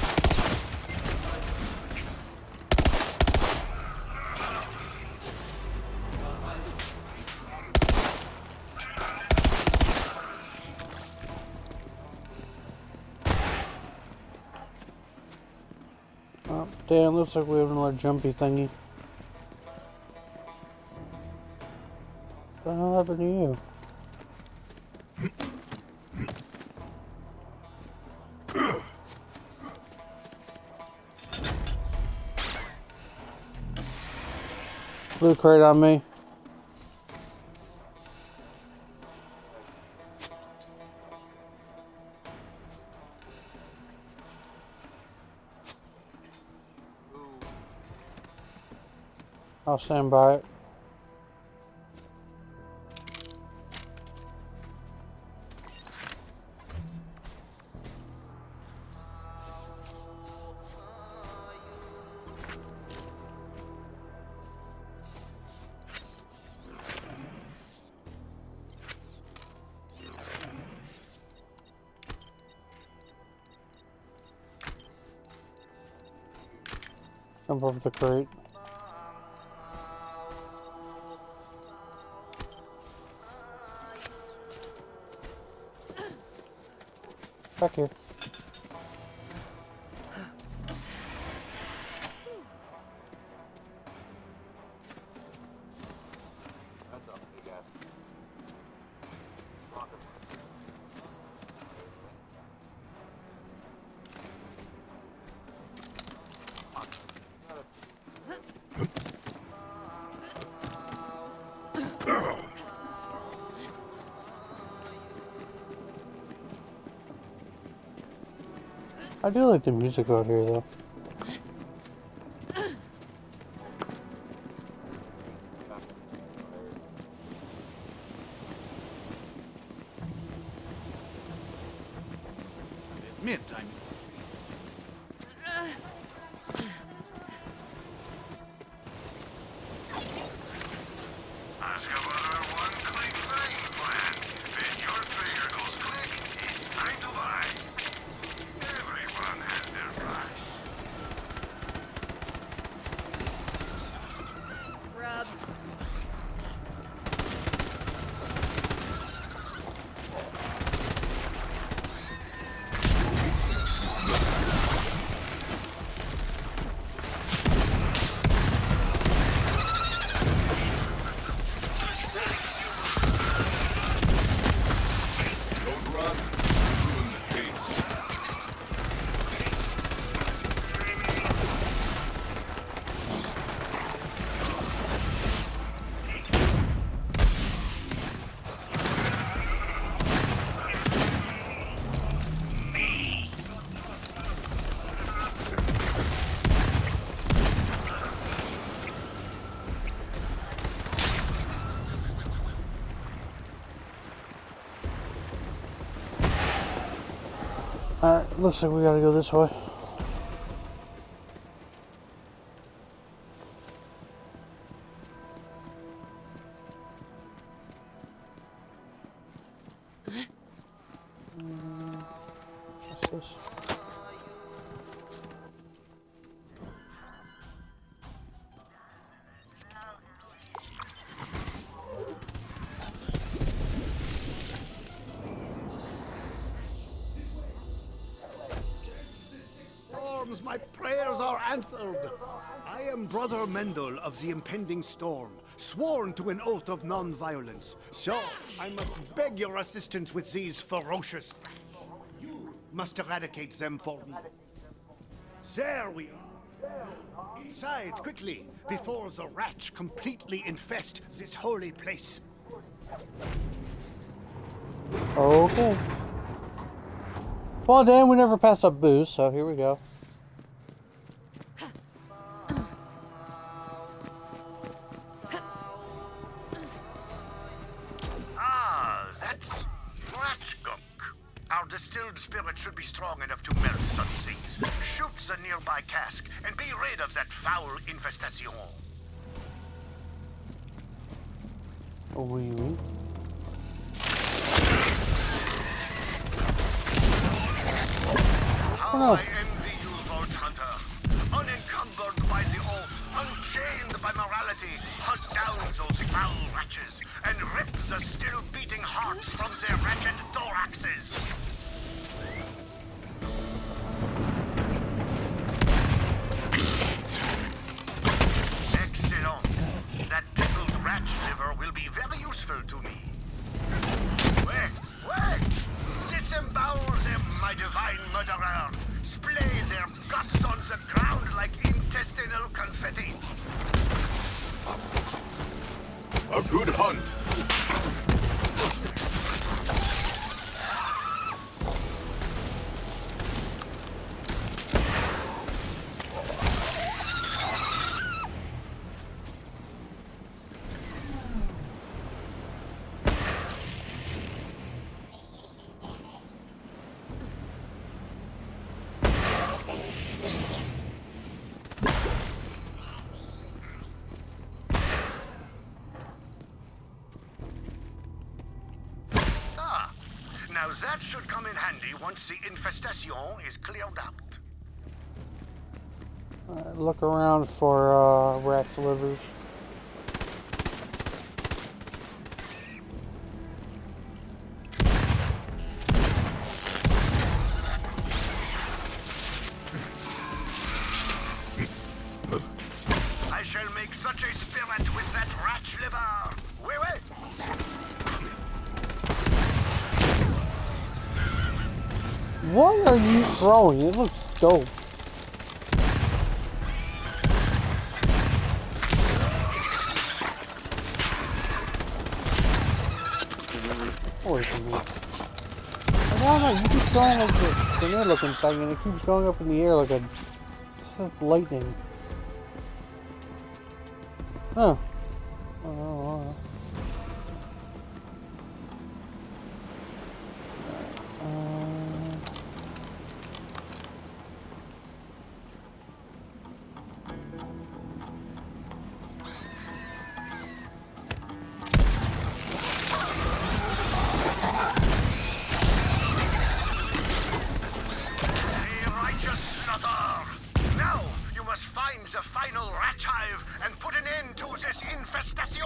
Oh, damn, looks like we have another jumpy thingy. What the hell happened to you? Loot crate on me. I'll stand by it. Jump over the crate. Back here. I do like the music out here, though. Admit, I'm... Alright, looks like we gotta go this way. What's this? My prayers are answered. I am Brother Mendel of the impending storm. sworn to an oath of non-violence. So, I must beg your assistance with these ferocious rats. You must eradicate them for me. There we are. Inside, quickly, before the rats completely infest this holy place. Okay. Well, Dan, we never passed up booze, so here we go. Ah, that's rat gunk. Our distilled spirit should be strong enough to melt such things. Shoot the nearby cask and be rid of that foul infestation. Oui, oui. How I envy you, Vault Hunter. Unencumbered by the oath, unchained by morality, hunt down those foul wretches and rip the still beating hearts from their wretched thoraxes. Excellent. That pickled rat liver will be very useful to me. Wait! Disembowel them, my divine murderer! Splay their guts on the ground like intestinal confetti! A good hunt. Now that should come in handy once the infestation is cleared out. Look around for rat's livers. I shall make such a spirit with that rat liver. Wait. What are you throwing? It looks dope. Away from me. I don't know, you keep throwing like this grenade looking thing and it keeps going up in the air like a lightning. Huh. Oh. The final rat hive and put an end to this infestation.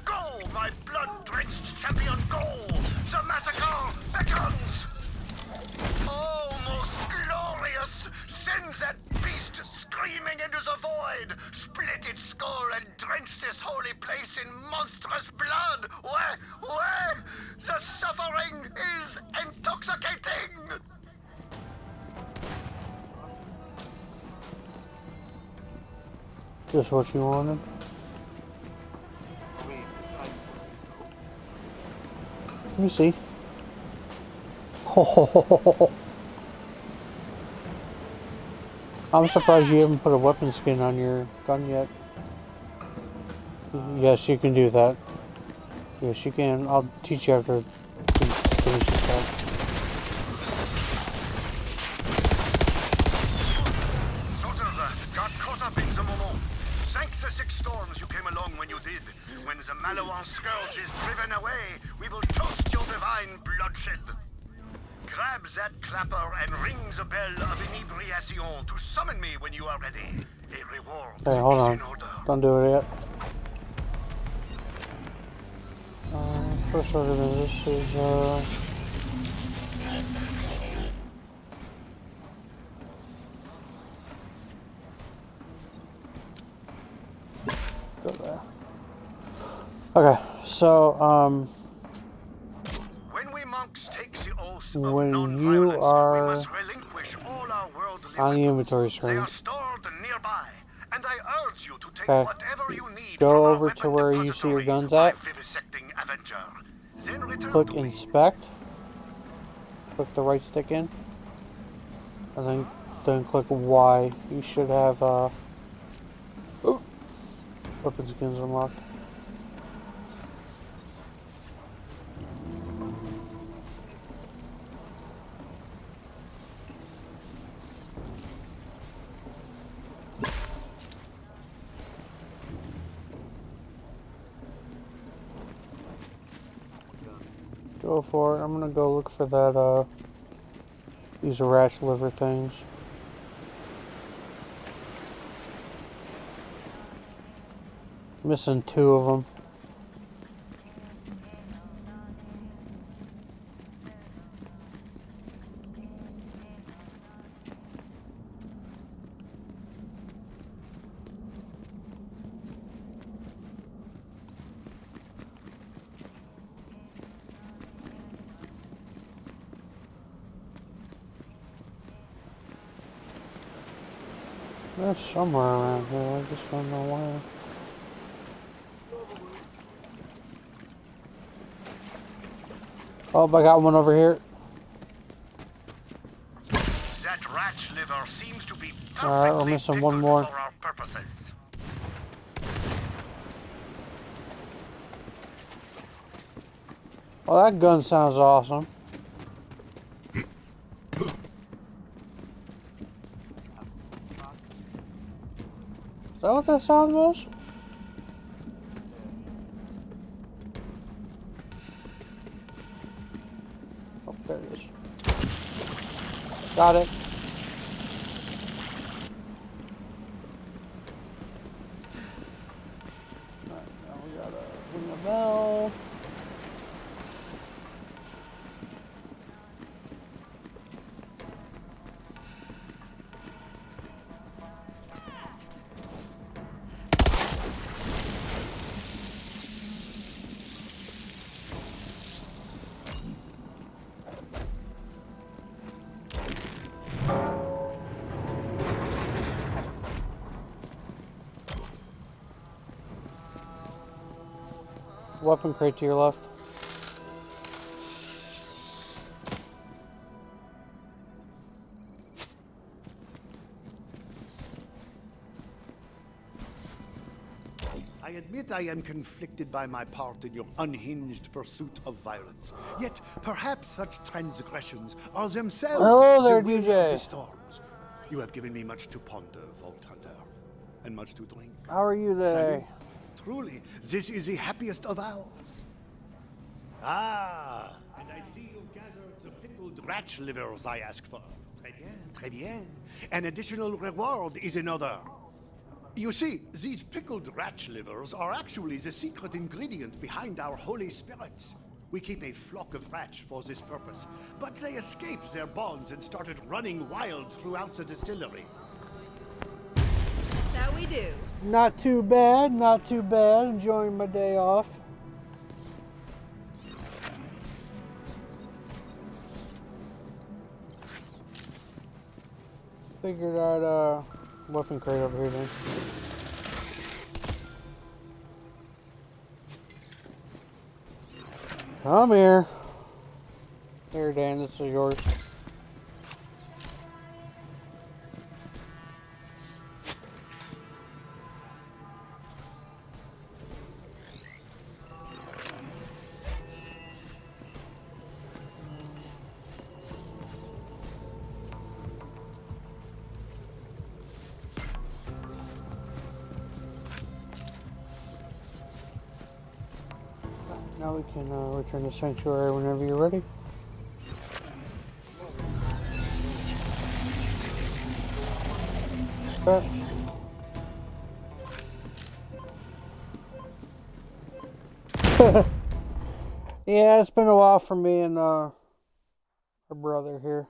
Go, my blood-drenched champion, go! The massacre beckons! Oh, most glorious! Send that beast screaming into the void! Split its skull and drench this holy place in monstrous blood! Where? The suffering is intoxicating! Just what you wanted? Let me see. I'm surprised you haven't put a weapon skin on your gun yet. Yes, you can do that. Yes, you can. I'll teach you after you finish this out. Got caught up in the moment. Thank the 6 storms you came along when you did. When the Maliwan scourge is driven away, we will toast your divine bloodshed. Grab that clapper and ring the bell of inebriation to summon me when you are ready. A reward Hey, hold is on. in order. Don't do it yet. First order of this is, go there. Okay, so, When we monks take the oath of when you non-violence, we are must relinquish all our worldly on the weapons. inventory They screen, are stored nearby, and I urge you to take okay, whatever you need go from our over to weapon where you see your depository, guns my at, vivisecting avenger. Then return click to me. inspect, click the right stick in, and then click Y. You should have, weapon skins unlocked. Go for it. I'm gonna go look for that, these rat liver things. Missing 2 of them. They're somewhere around here. I just don't know where. Oh, I got one over here. That rat liver seems to be Alright, we're perfectly missing one pickled more. for our purposes. Well, that gun sounds awesome. Is that what that sound was? Oh, there it is. Got it. Alright, now we gotta ring a bell. Weapon crate to your left. I admit I am conflicted by my part in your unhinged pursuit of violence. Yet, perhaps such transgressions are themselves Hello there, the will DJ. of the storms. You have given me much to ponder, Vault Hunter, and much to drink. How are you today? Salut. Truly, this is the happiest of hours. Ah, and I see you've gathered the pickled rat livers I asked for. Très bien, très bien. An additional reward is in order. You see, these pickled rat livers are actually the secret ingredient behind our holy spirits. We keep a flock of rats for this purpose, but they escaped their bonds and started running wild throughout the distillery. That's how we do. Not too bad, not too bad. Enjoying my day off. Figured out weapon crate over here then. Come here. Here, Dan, this is yours. Now we can return to Sanctuary whenever you're ready. Okay. Yeah, it's been a while for me and our brother here.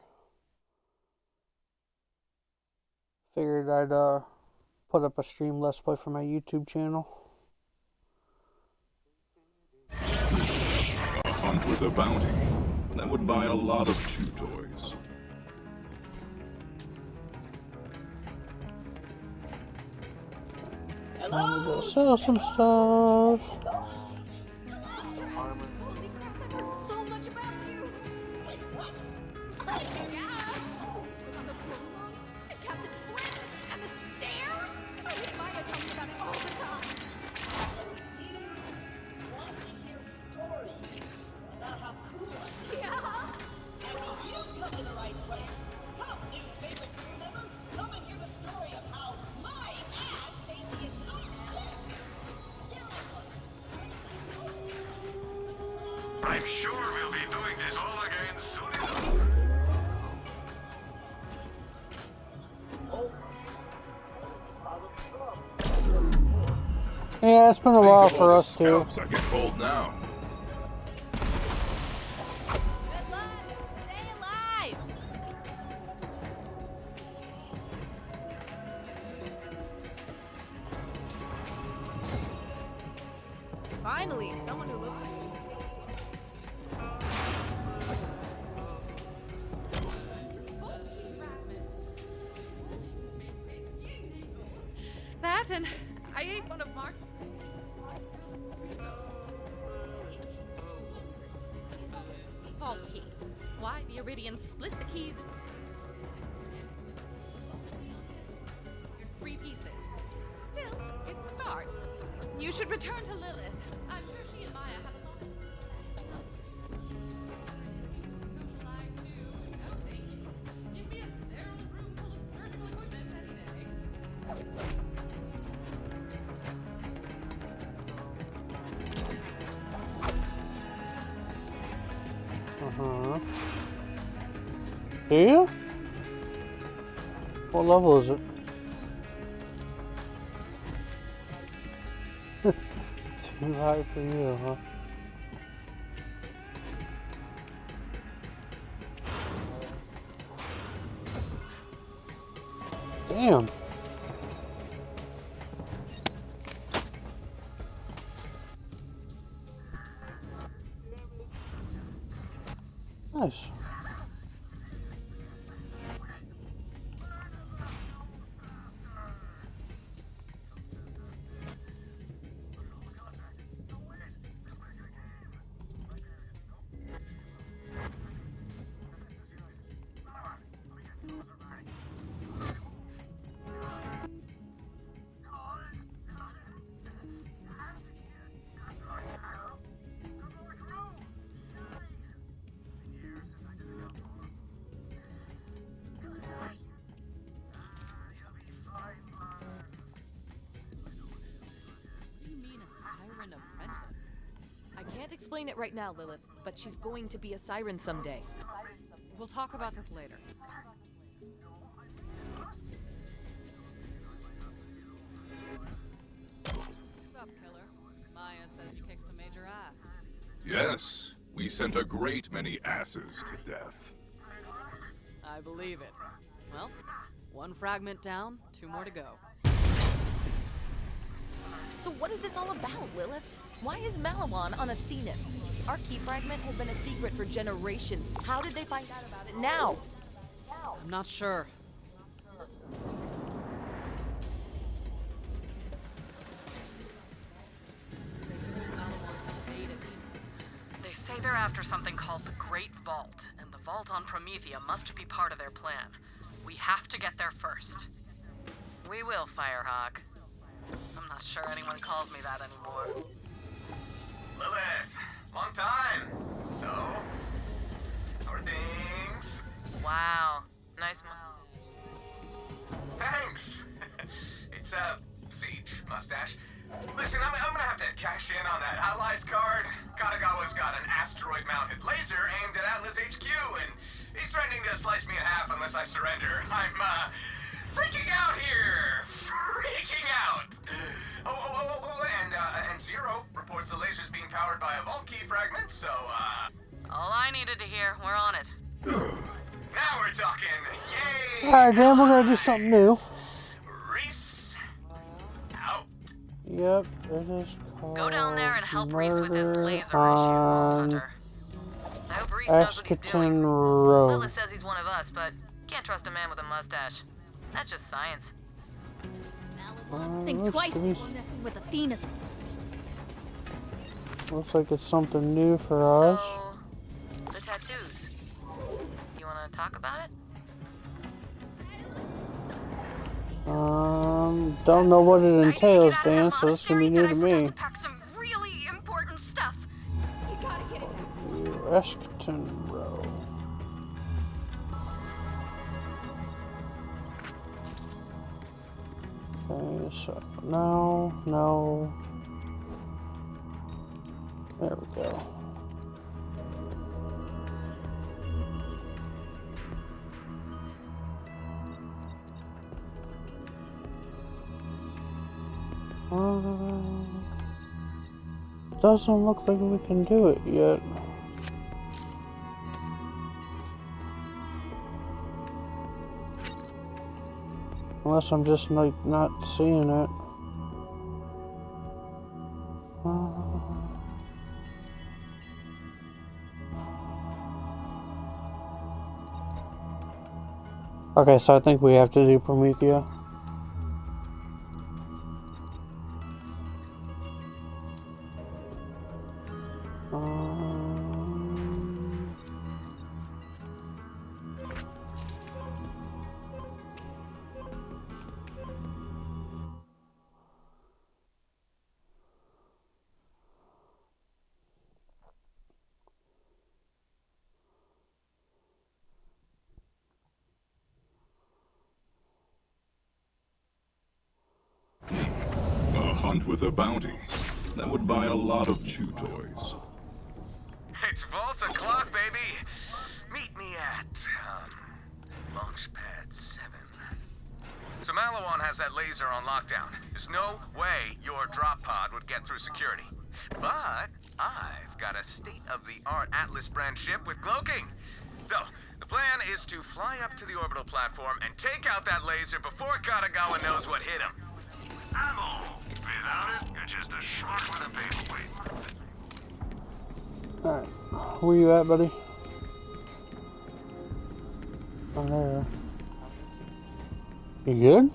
Figured I'd put up a stream Let's Play for my YouTube channel. And with a bounty, that would buy a lot of chew toys. I'm gonna go sell some stuff. Holy crap, I've heard so much about you! Wait, what? Yeah! On the prolongs, and Captain Flint, and the stairs! I wish Maya told me about it all the time! Want to hear stories about how cool I am? Yeah! And you've come to the right place. Come, new favorite crew member. Come and hear the story of how my ass saved the entire ship. I'm sure we'll be doing this all again soon enough. Yeah, it's been a while for us too. Scalps I get cold now. Good luck! Stay alive! Finally, someone who looks like That and I ate one of Mark's. Vault key. Why the Iridians split the keys in 3 pieces. Still, it's a start. You should return to Lilith. I'm sure she and Maya have a lot of socialize too. No, thank you. Give me a sterile room full of surgical equipment any day. Do you? What level is it? Too high for you, huh? Damn. Nice. Can't explain it right now, Lilith, but she's going to be a siren someday. We'll talk about this later. What's up, killer? Maya says you kicked some major ass. Yes, we sent a great many asses to death. I believe it. Well, 1 fragment down, 2 more to go. So what is this all about, Lilith? Why is Malawan on Athenas? Our key fragment has been a secret for generations. How did they find out about it now? I'm not sure. They say they're after something called the Great Vault, and the vault on Promethea must be part of their plan. We have to get there first. We will, Firehawk. I'm not sure anyone calls me that anymore. Lilith, long time. So, how are things? Wow, nice Thanks. It's Siege mustache. Listen, I'm gonna have to cash in on that Allies card. Katagawa's got an asteroid-mounted laser aimed at Atlas HQ, and he's threatening to slice me in half unless I surrender. I'm freaking out here. Freaking out. And Zero reports the laser's being powered by a vault key fragment, so, All I needed to hear, we're on it. Now we're talking. Yay! Alright, then we're gonna do something new. Reese, out. Yep, it is called Go down there and help Reese with his Murder laser issue, Vault on Hunter. Breeze knows what he's doing. Escaton Road. Lilith says he's one of us, but can't trust a man with a mustache. That's just science. Think twice before messing with Athena's. Looks like it's something new for us. So, the tattoos. You wanna talk about it? Don't know what it entails, Dan, so this can be new to me. Pack some really important stuff. You gotta get it. Escaton Road. Okay, so no. There we go. Doesn't look like we can do it yet. Unless I'm just like not seeing it. Okay, so I think we have to do Promethea. A hunt with a bounty. That would buy a lot of chew toys. It's Vault's o'clock, baby. Meet me at, Launchpad 7. So Malawan has that laser on lockdown. There's no way your drop pod would get through security. But I've got a state-of-the-art Atlas brand ship with cloaking. So, the plan is to fly up to the orbital platform and take out that laser before Katagawa knows what hit him. Ammo. Without it, you're just a shark with a paperweight. Alright, where you at, buddy? Oh, there. You good?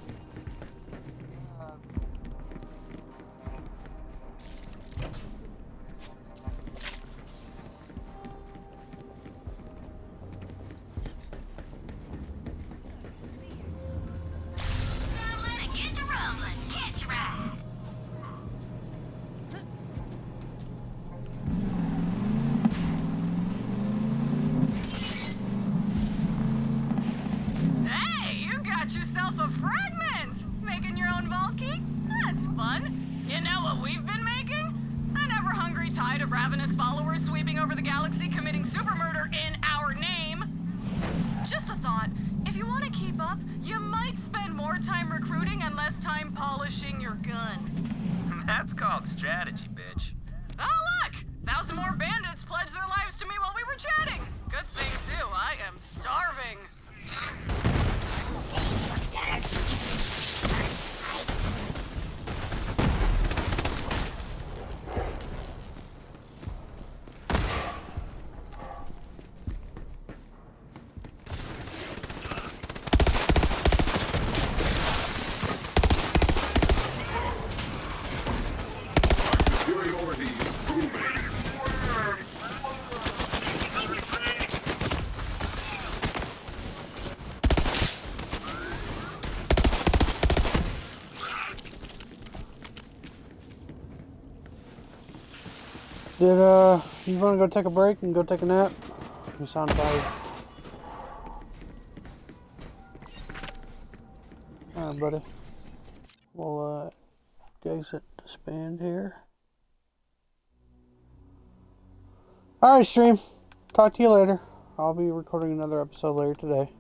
That's called strategy, bitch. Oh, look! 1,000 more bandits pledged their lives to me while we were chatting. Good thing, too. I am starving. You want to go take a break and go take a nap? You sound tired. Alright, buddy. We'll, exit disband here. Alright, stream. Talk to you later. I'll be recording another episode later today.